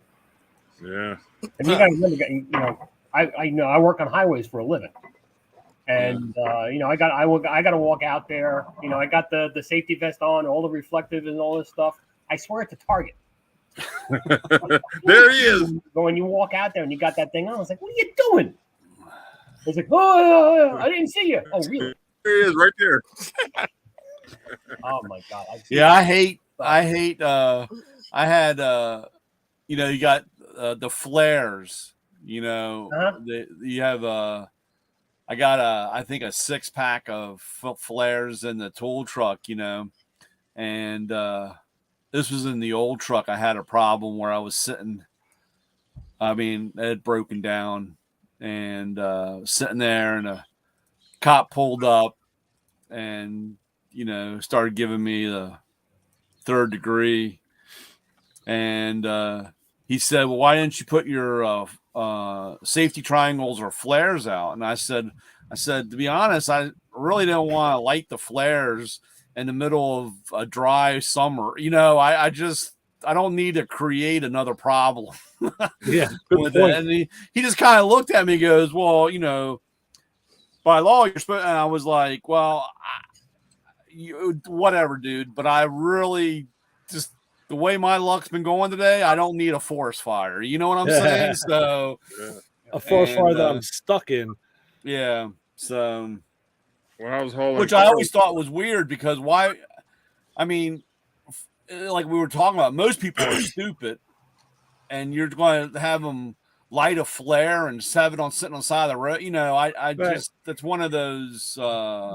Yeah. And you got to remember, I work on highways for a living, and I got to walk out there. I got the safety vest on, all the reflective and all this stuff. I swear it's a target. There he is. But when you walk out there and you got that thing on, it's like, what are you doing? It's like, oh, I didn't see you. Oh, really? There he is, right there. Oh my God. I hate. I had. You got the flares. You have I got I think a 6-pack of flares in the tool truck. And this was in the old truck. I had a problem where I was sitting. It had broken down, and sitting there, and cop pulled up and, you know, started giving me the 3rd degree. And he said, well, why didn't you put your safety triangles or flares out? And I said, to be honest, I really don't want to light the flares in the middle of a dry summer. You know, I don't need to create another problem. Yeah. With it. And he just kind of looked at me and goes, well, you know, by law, you're supposed, and I was like, well, whatever, dude. But I really just, the way my luck's been going today, I don't need a forest fire. You know what I'm saying? So a forest fire that I'm stuck in. Yeah. So when I was hauling, which I always thought was weird because why? I mean, like we were talking about, most people are stupid, and you're going to have them light a flare and have it on sitting on the side of the road. You know, I just, that's one of those.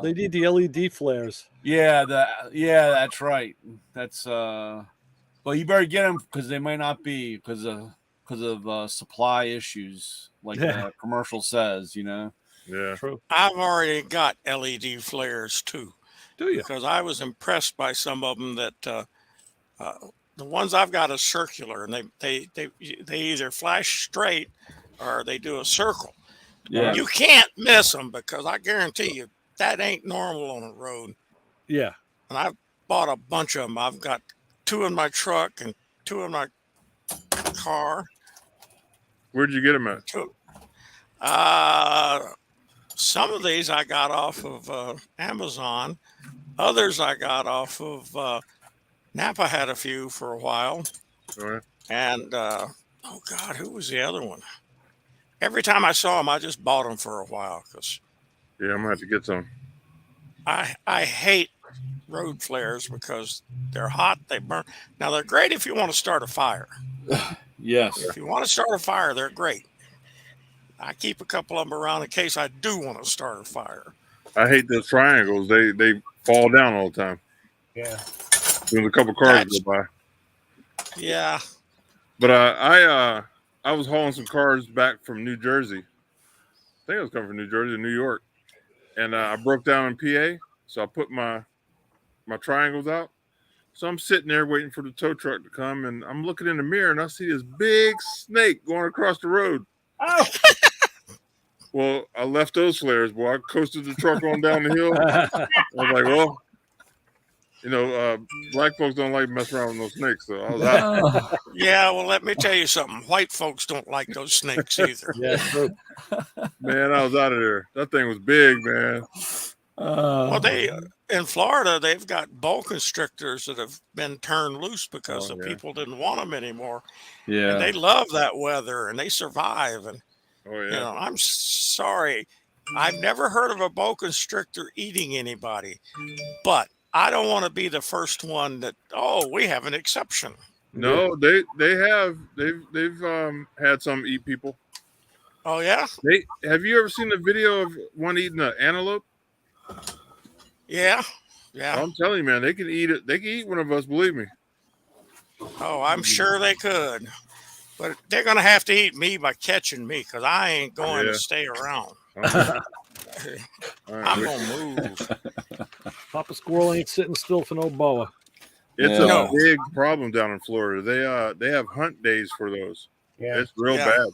They need the LED flares. Yeah, that's right. That's well, you better get them because they might not be because of supply issues, like the commercial says. You know. Yeah, true. I've already got LED flares too. Do you? Because I was impressed by some of them that the ones I've got are circular, and they either flash straight or they do a circle. Yeah. You can't miss them because I guarantee you that ain't normal on a road. Yeah. And I've bought a bunch of them. I've got 2 in my truck and 2 in my car. Where'd you get them at? 2. Some of these I got off of Amazon. Others I got off of Napa. Had a few for a while. All right. And oh God, who was the other one? Every time I saw them, I just bought them for a while because Yeah, I'm gonna have to get some. I hate road flares because they're hot, they burn. Now they're great if you want to start a fire. Yes. If you want to start a fire, they're great. I keep a couple of them around in case I do want to start a fire. I hate those triangles. They fall down all the time. Yeah. When a couple cars go by. Yeah. But I was hauling some cars back from New Jersey. I think I was coming from New Jersey to New York, and I broke down in PA. So I put my triangles out. So I'm sitting there waiting for the tow truck to come, and I'm looking in the mirror, and I see this big snake going across the road. Oh. Well, I left those flares, boy. I coasted the truck on down the hill. I was like, well, you know, black folks don't like messing around with no snakes, so I was out. Yeah, well, let me tell you something. White folks don't like those snakes either. Yeah, true. Man, I was out of there. That thing was big, man. Well, in Florida, they've got boa constrictors that have been turned loose because the people didn't want them anymore. Yeah. And they love that weather and they survive. And you know, I'm sorry, I've never heard of a boa constrictor eating anybody, but I don't want to be the first one that, oh, we have an exception. No, they've had some eat people. Oh yeah. Have you ever seen the video of one eating an antelope? Yeah. I'm telling you, man, they can eat it. They can eat one of us. Believe me. Oh, I'm sure they could, but they're gonna have to eat me by catching me because I ain't going to stay around. I'm gonna move. Papa Squirrel ain't sitting still for no boa. It's a big problem down in Florida. They have hunt days for those. Yeah. It's real bad.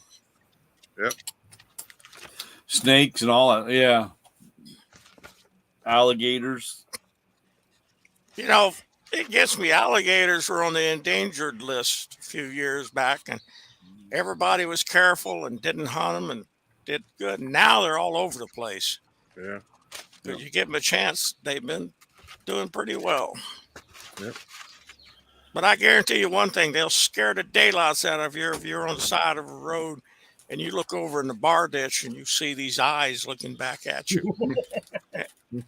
Yep. Snakes and all that. Yeah. Alligators. You know, it gets me. Alligators were on the endangered list a few years back, and everybody was careful and didn't hunt them and did good. Now they're all over the place. Yeah. But you give them a chance, they've been doing pretty well. Yep. But I guarantee you one thing, they'll scare the daylights out of you if you're on the side of a road and you look over in the bar ditch and you see these eyes looking back at you.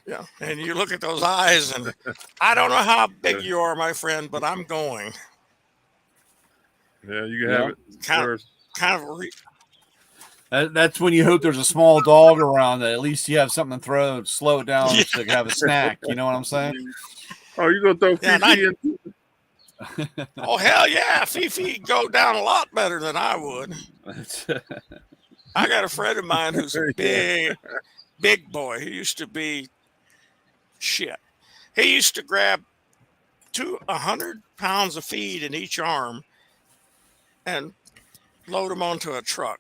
Yeah, and you look at those eyes and I don't know how big you are, my friend, but I'm going. Yeah, you can have it. That's when you hope there's a small dog around that at least you have something to throw, slow it down so you can have a snack. You know what I'm saying? Oh, you gonna throw Fifi in? Oh hell yeah, Fifi go down a lot better than I would. I got a friend of mine who's big. big boy. He used to be shit. He used to grab 100 pounds of feed in each arm and load them onto a truck.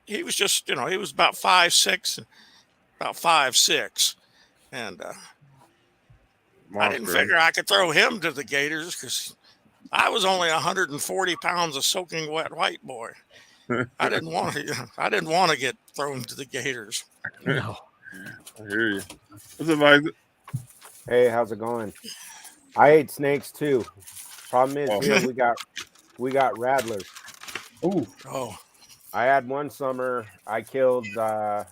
He was just, he was about 5'6", about 5'6", and I didn't figure I could throw him to the gators because I was only 140 pounds of soaking wet white boy. I didn't want to. I didn't want to get thrown to the gators. No. I hear you. What's up, Isaac? Hey, how's it going? I ate snakes too. Problem is here we got rattlers. Ooh. Oh, I had one summer I killed I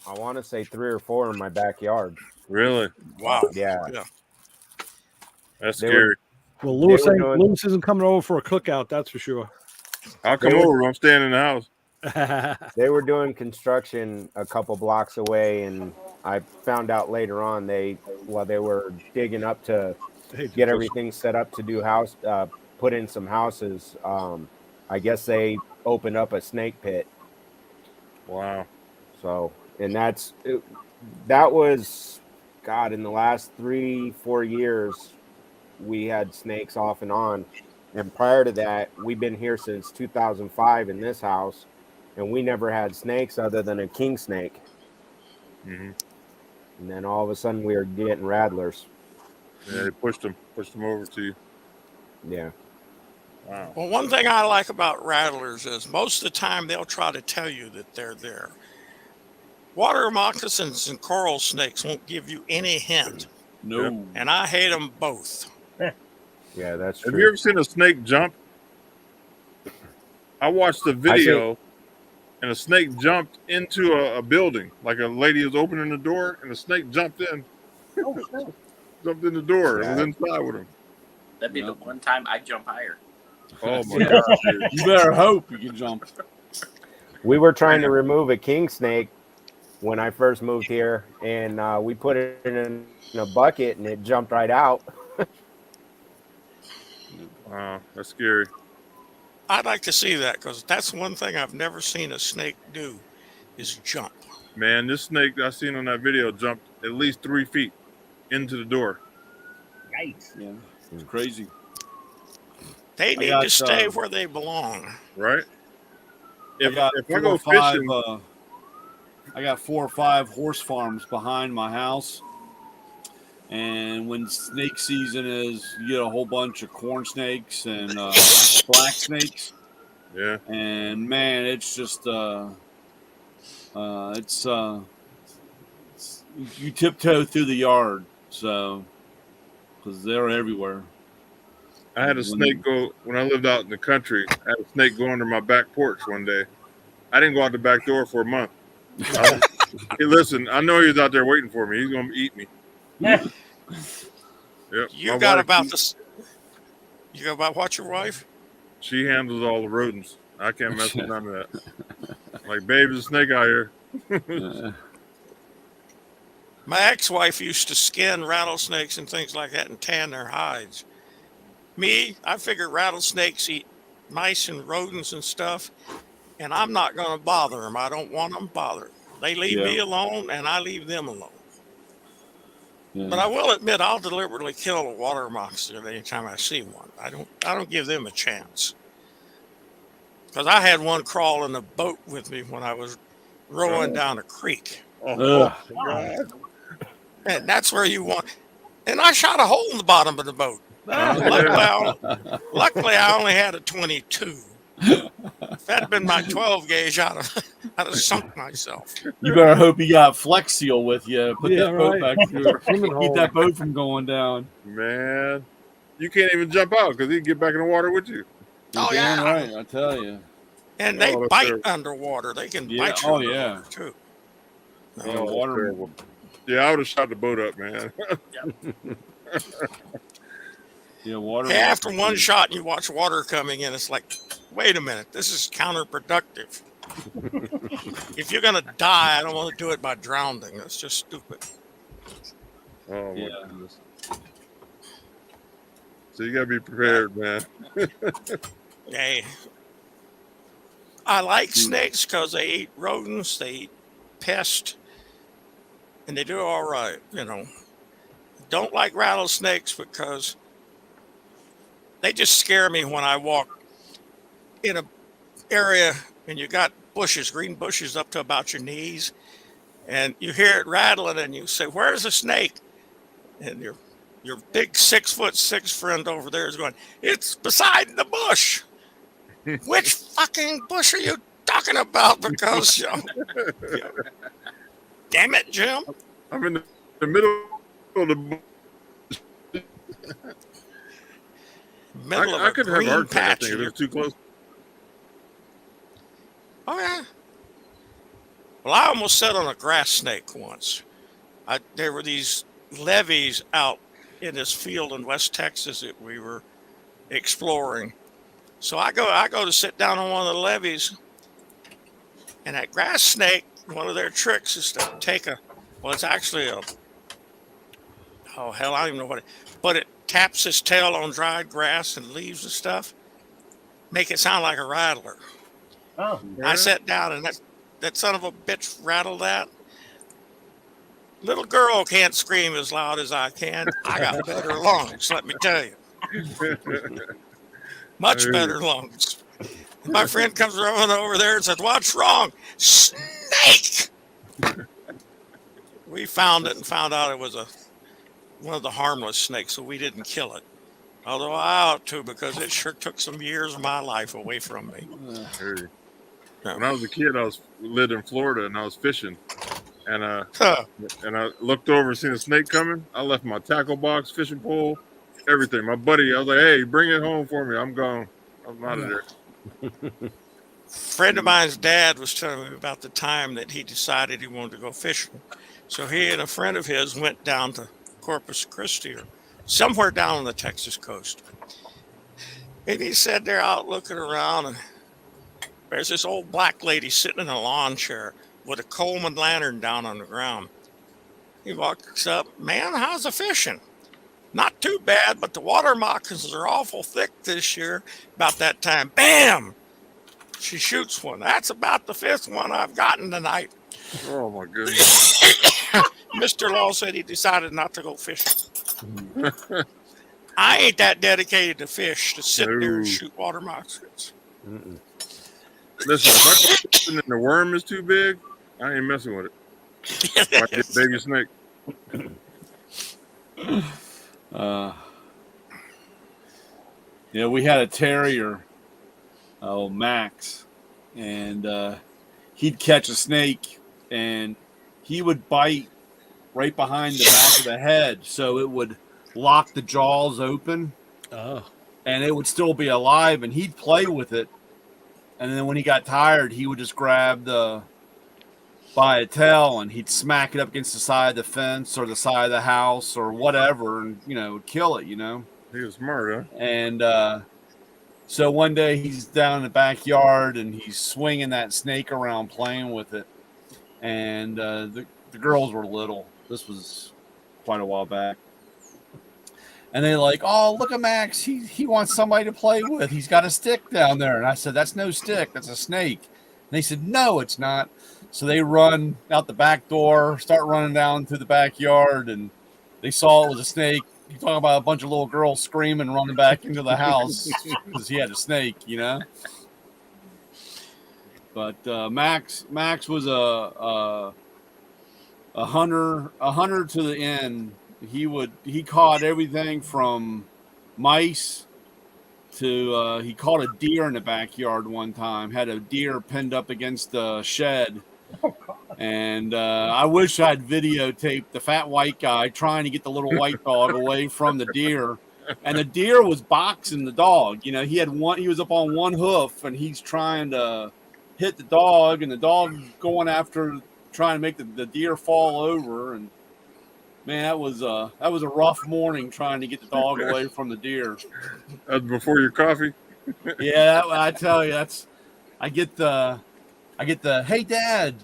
want to say 3 or 4 in my backyard. Really? wow. Yeah. That's They scary. Well, Lewis were doing- Lewis isn't coming over for a cookout, that's for sure. I'll come over. I'm staying in the house. They were doing construction a couple blocks away, and I found out later on while they were digging up to get everything set up to do put in some houses. I guess they opened up a snake pit. Wow. So, and that was, God, in the last 3-4 years, we had snakes off and on. And prior to that, we've been here since 2005 in this house, and we never had snakes other than a king snake. Mm-hmm. And then all of a sudden we were getting rattlers. Yeah, they pushed them over to you. Yeah. Wow. Well, one thing I like about rattlers is most of the time they'll try to tell you that they're there. Water moccasins and coral snakes won't give you any hint. No. Yep. And I hate them both. Yeah, that's true. Have you ever seen a snake jump? I watched the video, and a snake jumped into a building. Like a lady was opening the door, and the snake jumped in. Jumped in the door. Yeah. It was inside with him. That'd be the one time I'd jump higher. Oh my Yeah. god, dude. You better hope you can jump. We were trying to remove a king snake when I first moved here, and we put it in a bucket, and it jumped right out. Wow, that's scary. I'd like to see that because that's one thing I've never seen a snake do is jump. Man, this snake I seen on that video jumped at least 3 feet into the door. Yikes. Yeah, it's crazy. They need to stay where they belong. Right? If I go 4 or 5, fishing, I got 4 or 5 horse farms behind my house. And when snake season is, you get a whole bunch of corn snakes and black snakes. yeah, And man, it's just you tiptoe through the yard, so because they're everywhere. I had a snake go when I lived out in the country. I had a snake go under my back porch one day. I didn't go out the back door for a month. Hey, listen, I know he was out there waiting for me. He's gonna eat me. Yeah. Yep. You got about what, your wife? She handles all the rodents. I can't mess with none of that. Like, babe, there's a snake out here. My ex-wife used to skin rattlesnakes and things like that and tan their hides. Me, I figure rattlesnakes eat mice and rodents and stuff, and I'm not going to bother them. I don't want them bothered. They leave me alone, and I leave them alone. Yeah. But I will admit, I'll deliberately kill a water moccasin anytime I see one. I don't give them a chance. Because I had one crawl in the boat with me when I was rowing down a creek. Oh, And that's where you want. And I shot a hole in the bottom of the boat. Luckily, I only had a 22. If that had been my 12 gauge, I'd have sunk myself. You better hope you got Flex Seal with you. Put Yeah, that boat right. back through. Keep that boat from going down. man. You can't even jump out because he'd get back in the water with you. Oh, You're damn yeah. right, I tell you. And they that's bite terrible. underwater. They can Yeah, bite you oh, underwater, yeah. too. Yeah, Oh, that's water. terrible. Yeah, I would have shot the boat up, man. Yeah, water. Hey, after one shot and you watch water coming in, it's like, wait a minute, this is counterproductive. If you're going to die, I don't want to do it by drowning. That's just stupid. Oh, my Yeah. goodness. So you got to be prepared, man. Hey, I like snakes because they eat rodents, they eat pests, and they do all right. Don't like rattlesnakes because they just scare me when I walk in a area and you got bushes, green bushes up to about your knees, and you hear it rattling and you say, "Where's the snake?" And your big 6'6" friend over there is going, "It's beside the bush." Which fucking bush are you talking about? Because damn it, Jim. I'm in the middle of the. I could have heart attack. I think if it's too close. Oh yeah. Well, I almost sat on a grass snake once. There were these levees out in this field in West Texas that we were exploring. So I go to sit down on one of the levees, and that grass snake, one of their tricks is to take it's actually oh hell, I don't even know what but it taps its tail on dried grass and leaves and stuff, make it sound like a rattler. Oh, I sat down and that son of a bitch rattled that. Little girl can't scream as loud as I can. I got better lungs, let me tell you. Much better lungs. My friend comes running over there and says, "What's wrong?" "Snake!" We found it and found out it was one of the harmless snakes, so we didn't kill it. Although I ought to, because it sure took some years of my life away from me. When I was a kid, lived in Florida and I was fishing, and I looked over and seen a snake coming. I left my tackle box, fishing pole, everything. My buddy, I was like, "Hey, bring it home for me. I'm gone. I'm out of there." Friend of mine's dad was telling me about the time that he decided he wanted to go fishing. So he and a friend of his went down to Corpus Christi or somewhere down on the Texas coast. And he said they're out looking around, and there's this old black lady sitting in a lawn chair with a Coleman lantern down on the ground. He walks up, "Man, how's the fishing?" "Not too bad, but the water moccasins are awful thick this year." About that time, bam! She shoots one. "That's about the 5th one I've gotten tonight." Oh my goodness. Mr. Law said he decided not to go fishing. I ain't that dedicated to fish to sit there and shoot water moccasins. Listen, if I go fishing and the worm is too big, I ain't messing with it. I get baby snake. Yeah, we had a terrier, Max, and he'd catch a snake, and he would bite right behind the back of the head, so it would lock the jaws open, and it would still be alive, and he'd play with it, and then when he got tired, he would just grab by a tail, and he'd smack it up against the side of the fence or the side of the house or whatever, and kill it. He was smart, huh? And so one day he's down in the backyard and he's swinging that snake around, playing with it, and the girls were little. This was quite a while back, and they're like, "Oh, look at Max! He wants somebody to play with. He's got a stick down there." And I said, "That's no stick. That's a snake." And they said, "No, it's not." So they run out the back door, start running down to the backyard, and they saw it was a snake. You talk about a bunch of little girls screaming, running back into the house because he had a snake, But Max was a hunter to the end. He caught everything from mice to he caught a deer in the backyard one time. Had a deer pinned up against the shed. And I wish I'd videotaped the fat white guy trying to get the little white dog away from the deer. And the deer was boxing the dog. He was up on one hoof, and he's trying to hit the dog, and the dog going after, trying to make the deer fall over. And man, that was a rough morning trying to get the dog away from the deer. Before your coffee? Yeah, I tell you, I get the, "Hey, Dad,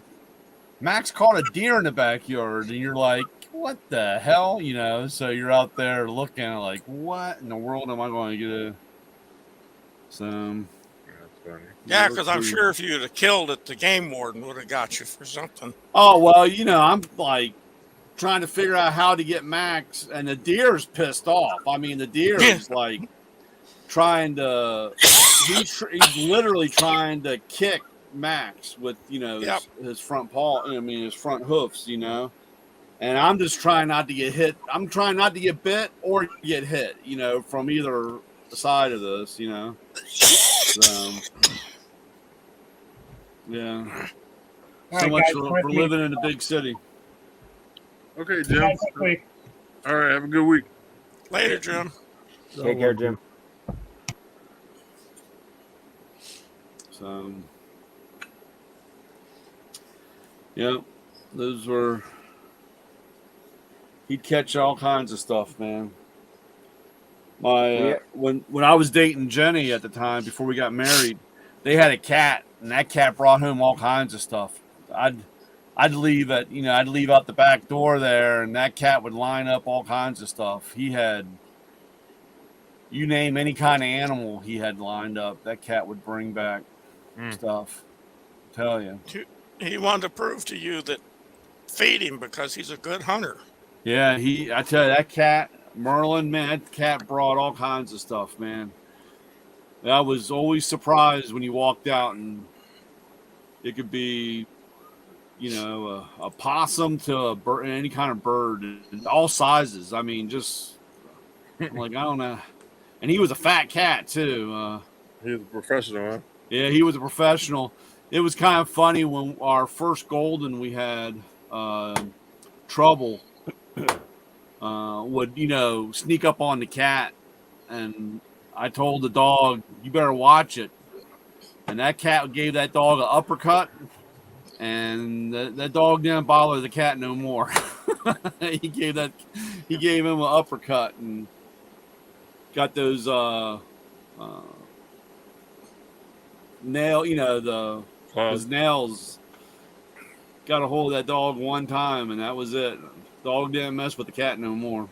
Max caught a deer in the backyard," and you're like, "What the hell?" So you're out there looking like, "What in the world am I going to get?" So that's funny. Yeah, because I'm sure if you'd have killed it, the game warden would have got you for something. Oh well, I'm like trying to figure out how to get Max, and the deer's pissed off. I mean, the deer is like trying to. He's literally trying to kick Max with his front paw. I mean, his front hoofs. And I'm just trying not to get hit. I'm trying not to get bit or get hit. From either side of this. So, yeah. All So right, much guys, for living in a big city. Okay, See you Jim. guys next week. All right, have a good week. Later, Jim. Take care, Jim. So, yeah, those were. He'd catch all kinds of stuff, man. When I was dating Jenny at the time before we got married, they had a cat, and that cat brought home all kinds of stuff. I'd leave out the back door there, and that cat would line up all kinds of stuff. He had, you name any kind of animal he had lined up, that cat would bring back stuff. I tell you. He wanted to prove to you that feed him because he's a good hunter. Yeah, I tell you, that cat, Merlin, man, that cat brought all kinds of stuff, man. I was always surprised when you walked out, and it could be, a possum to a bird, any kind of bird, and all sizes. I mean, just like, I don't know. And he was a fat cat too. He was a professional, huh? Yeah, he was a professional. It was kind of funny when our first golden we had, Trouble would sneak up on the cat, and I told the dog, you better watch it. And that cat gave that dog an uppercut, and that dog didn't bother the cat no more. he gave him an uppercut and got those his nails. Got a hold of that dog one time, and that was it. Dog didn't mess with the cat no more.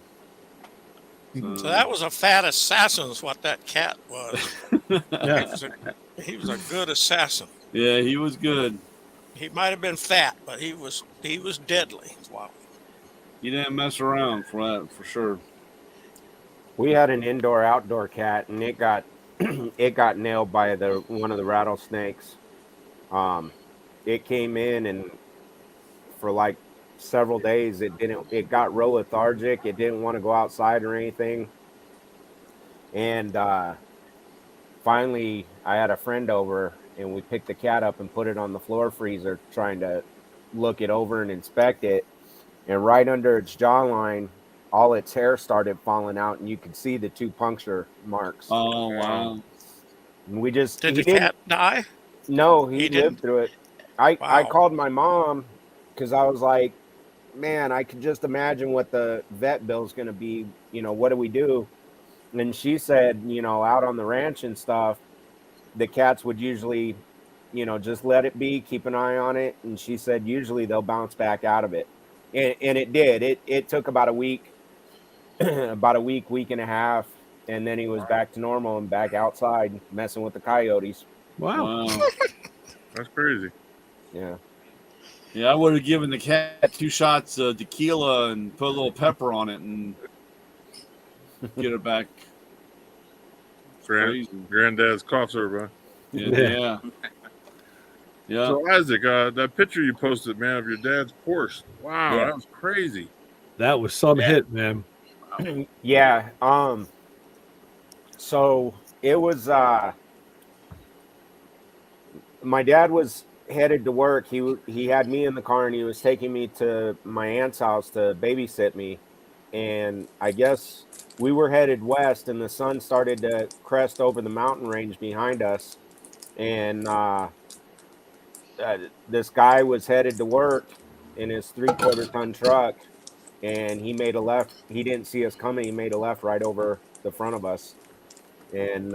So that was a fat assassin is what that cat was. He was a good assassin. Yeah, he was good. He might have been fat, but he was deadly. Wow. He didn't mess around for sure. We had an indoor-outdoor cat, and it got nailed by one of the rattlesnakes. It came in, and for like several days, it got real lethargic. It didn't want to go outside or anything. And finally, I had a friend over, and we picked the cat up and put it on the floor freezer, trying to look it over and inspect it. And right under its jawline, all its hair started falling out, and you could see the 2 puncture marks. Oh, wow. And we just... Did the cat die? No, he lived through it. I called my mom because I was like, man, I could just imagine what the vet bill's going to be. What do we do? And she said, out on the ranch and stuff, the cats would usually, just let it be, keep an eye on it. And she said, usually they'll bounce back out of it. And it did. It took about a week, week and a half. And then he was back to normal and back outside messing with the coyotes. Wow. That's crazy. Yeah. Yeah, I would have given the cat 2 shots of tequila and put a little pepper on it and get it back. Granddad's cough syrup, huh? Yeah. Yeah. So Isaac, that picture you posted, man, of your dad's Porsche. Wow, that was crazy. That was some hit, man. Yeah. So it was. My dad was headed to work. He had me in the car, and he was taking me to my aunt's house to babysit me. And I guess we were headed west, and the sun started to crest over the mountain range behind us. And this guy was headed to work in his 3/4 ton truck, and he made a left. He didn't see us coming. He made a left right over the front of us. And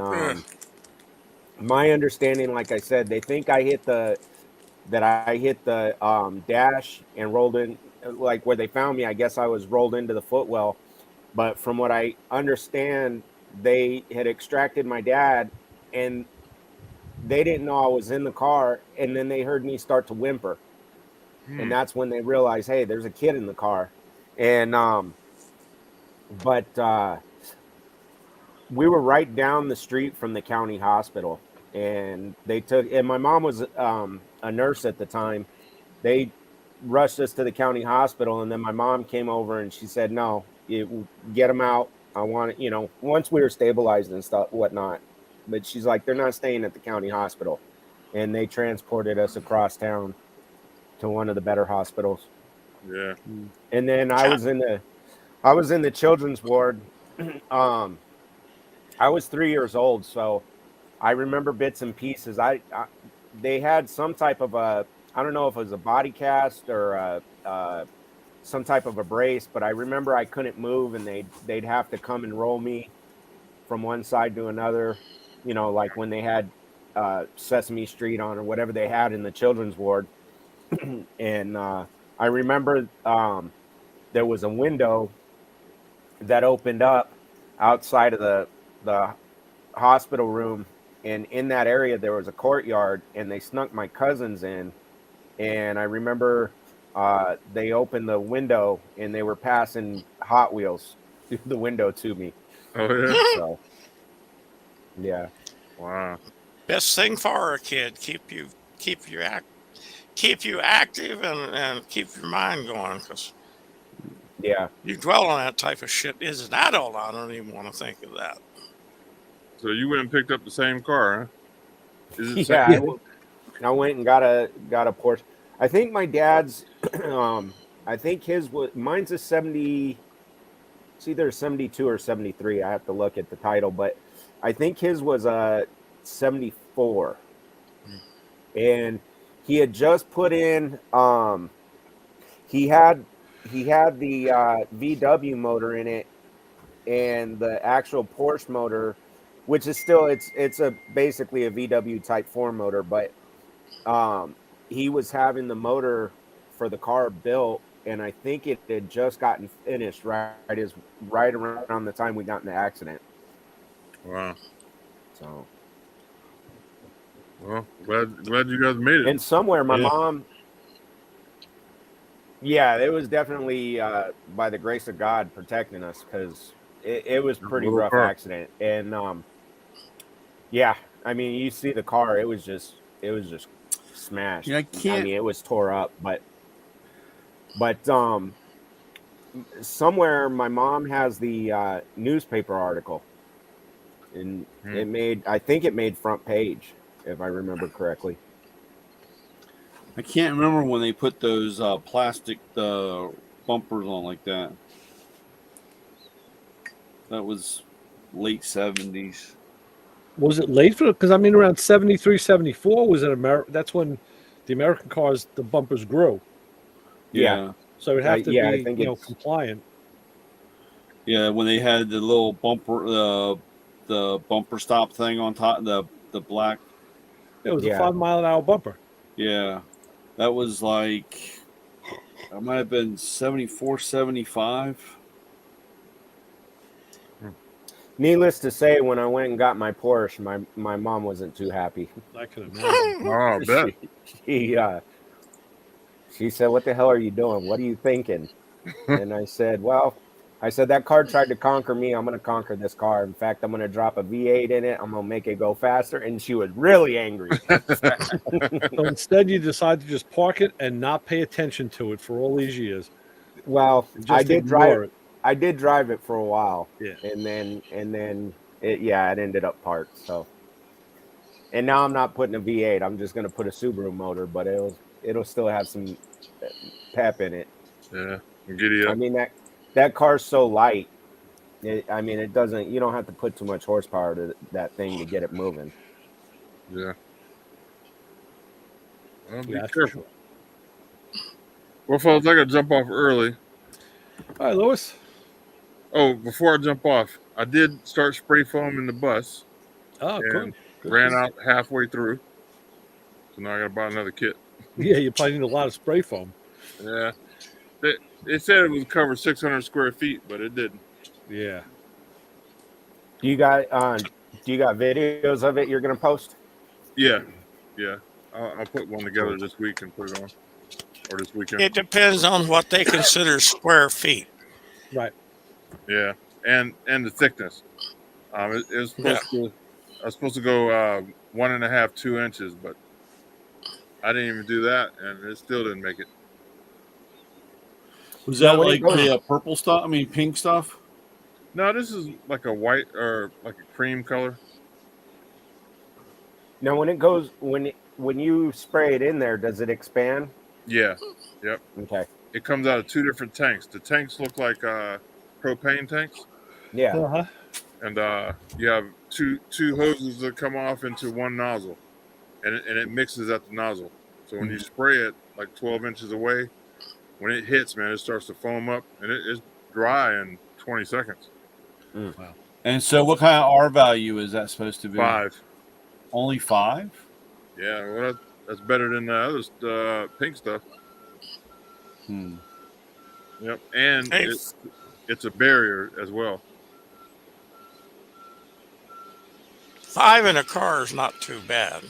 my understanding, like I said, they think I hit the dash and rolled in, like where they found me. I guess I was rolled into the footwell. But from what I understand, they had extracted my dad, and they didn't know I was in the car. And then they heard me start to whimper. And that's when they realized, hey, there's a kid in the car. And but we were right down the street from the county hospital, and my mom was a nurse at the time. They rushed us to the county hospital, and then my mom came over and she said, no, get them out. I want it, once we were stabilized and stuff, whatnot. But she's like, they're not staying at the county hospital. And they transported us across town to one of the better hospitals. Yeah. And then I was in the children's ward. I was 3 years old, so I remember bits and pieces. They had some type of I don't know if it was a body cast or some type of a brace, but I remember I couldn't move, and they'd have to come and roll me from one side to another, like when they had Sesame Street on or whatever they had in the children's ward. And I remember there was a window that opened up outside of the hospital room, and in that area there was a courtyard, and they snuck my cousins in. And I remember they opened the window and they were passing Hot Wheels through the window to me. Oh yeah. So yeah. Wow. Best thing for a kid, keep you active and keep your mind going, because Yeah. you dwell on that type of shit. As an adult, I don't even want to think of that. So you went and picked up the same car, huh? Is it Yeah. I went and got a Porsche. I think my dad's I think mine's a 70, it's either 72 or 73. I have to look at the title, but I think his was a 74. And he had just put in he had the VW motor in it, and the actual Porsche motor, which is still it's basically a VW Type 4 motor, but he was having the motor for the car built, and I think it had just gotten finished right around the time we got in the accident. Wow. So, well, glad you guys made it. And somewhere my mom, yeah, it was definitely by the grace of God protecting us, because it was pretty rough accident. And yeah, I mean, you see the car, it was just smashed. Yeah, I mean, it was tore up, but somewhere my mom has the newspaper article, and I think it made front page, if I remember correctly. I can't remember when they put those plastic bumpers on like that. That was late 70s. Was it late for it? Because I mean, around 73, 74 was in America. That's when the American cars, the bumpers grew. Yeah. So it had to I be, think compliant. Yeah, when they had the little bumper, the bumper stop thing on top, the black. It was a 5 mile an hour bumper. Yeah, that was like, that might have been 74, 75. Needless to say, when I went and got my Porsche, my mom wasn't too happy. I can imagine. Oh, I bet. She said, "What the hell are you doing? What are you thinking?" And I said, that car tried to conquer me. I'm going to conquer this car. In fact, I'm going to drop a V8 in it. I'm going to make it go faster. And she was really angry. So instead, you decide to just park it and not pay attention to it for all these years. Well, I did drive it for a while. Yeah. And then it ended up parked. So, and now I'm not putting a V8. I'm just going to put a Subaru motor, but it'll still have some pep in it. Yeah. Giddy up. I mean, that car's so light. It doesn't. You don't have to put too much horsepower to that thing to get it moving. Yeah. Well, be That's careful. Well, folks, I got to jump off early. All right, Louis. Oh, before I jump off, I did start spray foam in the bus. Oh, good. Ran out halfway through. So now I got to buy another kit. Yeah, you probably need a lot of spray foam. Yeah. They said it would cover 600 square feet, but it didn't. Yeah. Do you got videos of it you're gonna post? Yeah. I'll put one together this week and put it on. or this weekend. It depends on what they consider square feet. Right. Yeah, and the thickness. It was supposed to. I was supposed to go 1.5, 2 inches, but I didn't even do that, and it still didn't make it. Was that when it like goes- the purple stuff? I mean, pink stuff? No, this is like a white or like a cream color. Now, when you spray it in there, does it expand? Yeah, yep. Okay. It comes out of 2 different tanks. The tanks look like propane tanks, Yeah. Uh-huh. and you have two hoses that come off into one nozzle, and it mixes at the nozzle. So when you spray it like 12 inches away, when it hits, man, it starts to foam up, and it's dry in 20 seconds. Wow. And so, what kind of R value is that supposed to be? 5. Only 5? Yeah, well, that's better than the other pink stuff. Yep, and Hey. it's a barrier as well. 5 in a car is not too bad.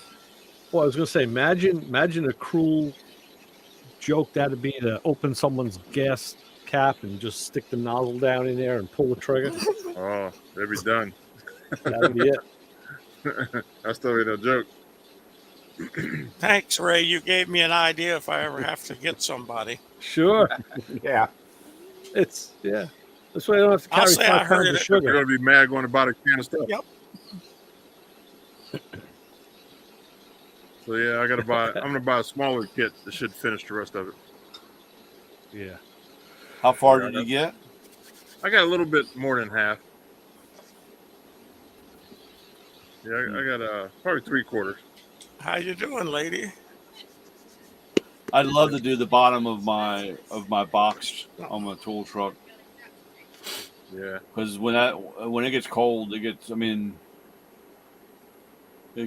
Well, I was going to say, imagine a cruel joke that'd be to open someone's gas cap and just stick the nozzle down in there and pull the trigger. Oh, they'd be done. That'd be it. That's totally no joke. Thanks, Ray. You gave me an idea if I ever have to get somebody. Sure. Yeah. That's why I don't have to I'll carry say I 5 heard pounds it. of You're sugar. gonna be mad going to buy a can of stuff. Yep. So yeah, I'm gonna buy a smaller kit that should finish the rest of it. Yeah. How far did you get? I got a little bit more than half. Yeah, I got probably 3/4. How you doing, lady? I'd love to do the bottom of my box on my tool truck, Yeah. because when it gets cold, it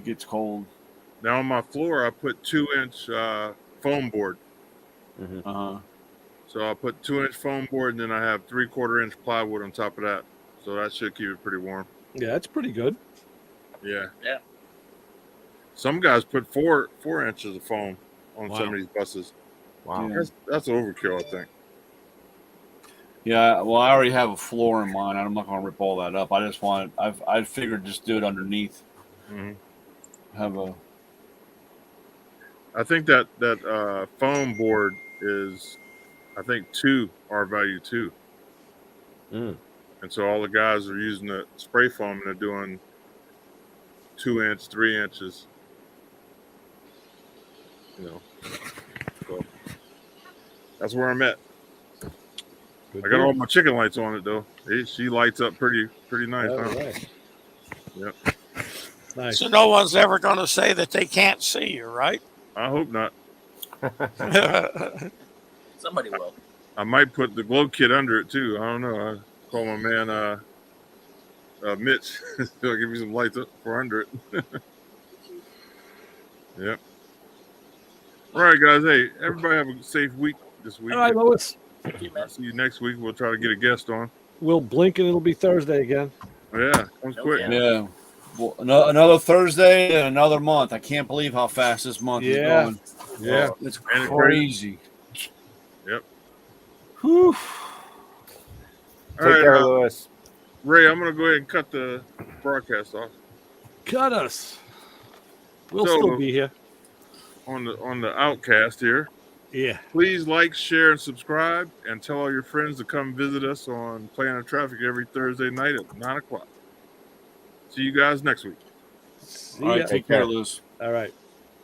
gets cold. Now on my floor, I put 2-inch foam board. So I put 2-inch foam board, and then I have 3/4 inch plywood on top of that. So that should keep it pretty warm. Yeah, that's pretty good. Yeah. Yeah. Some guys put 4 inches of foam on Wow. some of these buses. Wow. Yeah. That's overkill, I think. Yeah, well, I already have a floor in mine. I'm not going to rip all that up. I figured just do it underneath. Have a. I think that foam board is, I think, 2 R value 2. And so all the guys are using the spray foam and they're doing 2-inch, 3 inches. So that's where I'm at. Good I got deal. all my chicken lights on it though. She lights up pretty nice. All Huh? right. Yep. Nice. So no one's ever going to say that they can't see you, right? I hope not. Somebody will. I might put the glow kit under it too. I don't know. I call my man Mitch. He'll give me some lights up for under it. Yep. All right, guys. Hey, everybody have a safe week this week. All right, Lois. Thank you, man. I'll see you next week. We'll try to get a guest on. We'll blink and it'll be Thursday again. Yeah, comes quick. Okay. Yeah. Well, another Thursday and another month. I can't believe how fast this month is Yeah. going. Yeah. It's And it's crazy. Yep. Whew. All Take right, care, Lewis. Ray, I'm going to go ahead and cut the broadcast off. Cut us. We'll So- still be here. On the Outcast here. Yeah. Please like, share, and subscribe, and tell all your friends to come visit us on Planet Traffic every Thursday night at 9 o'clock. See you guys next week. See All right, ya. take care, Lewis. All right.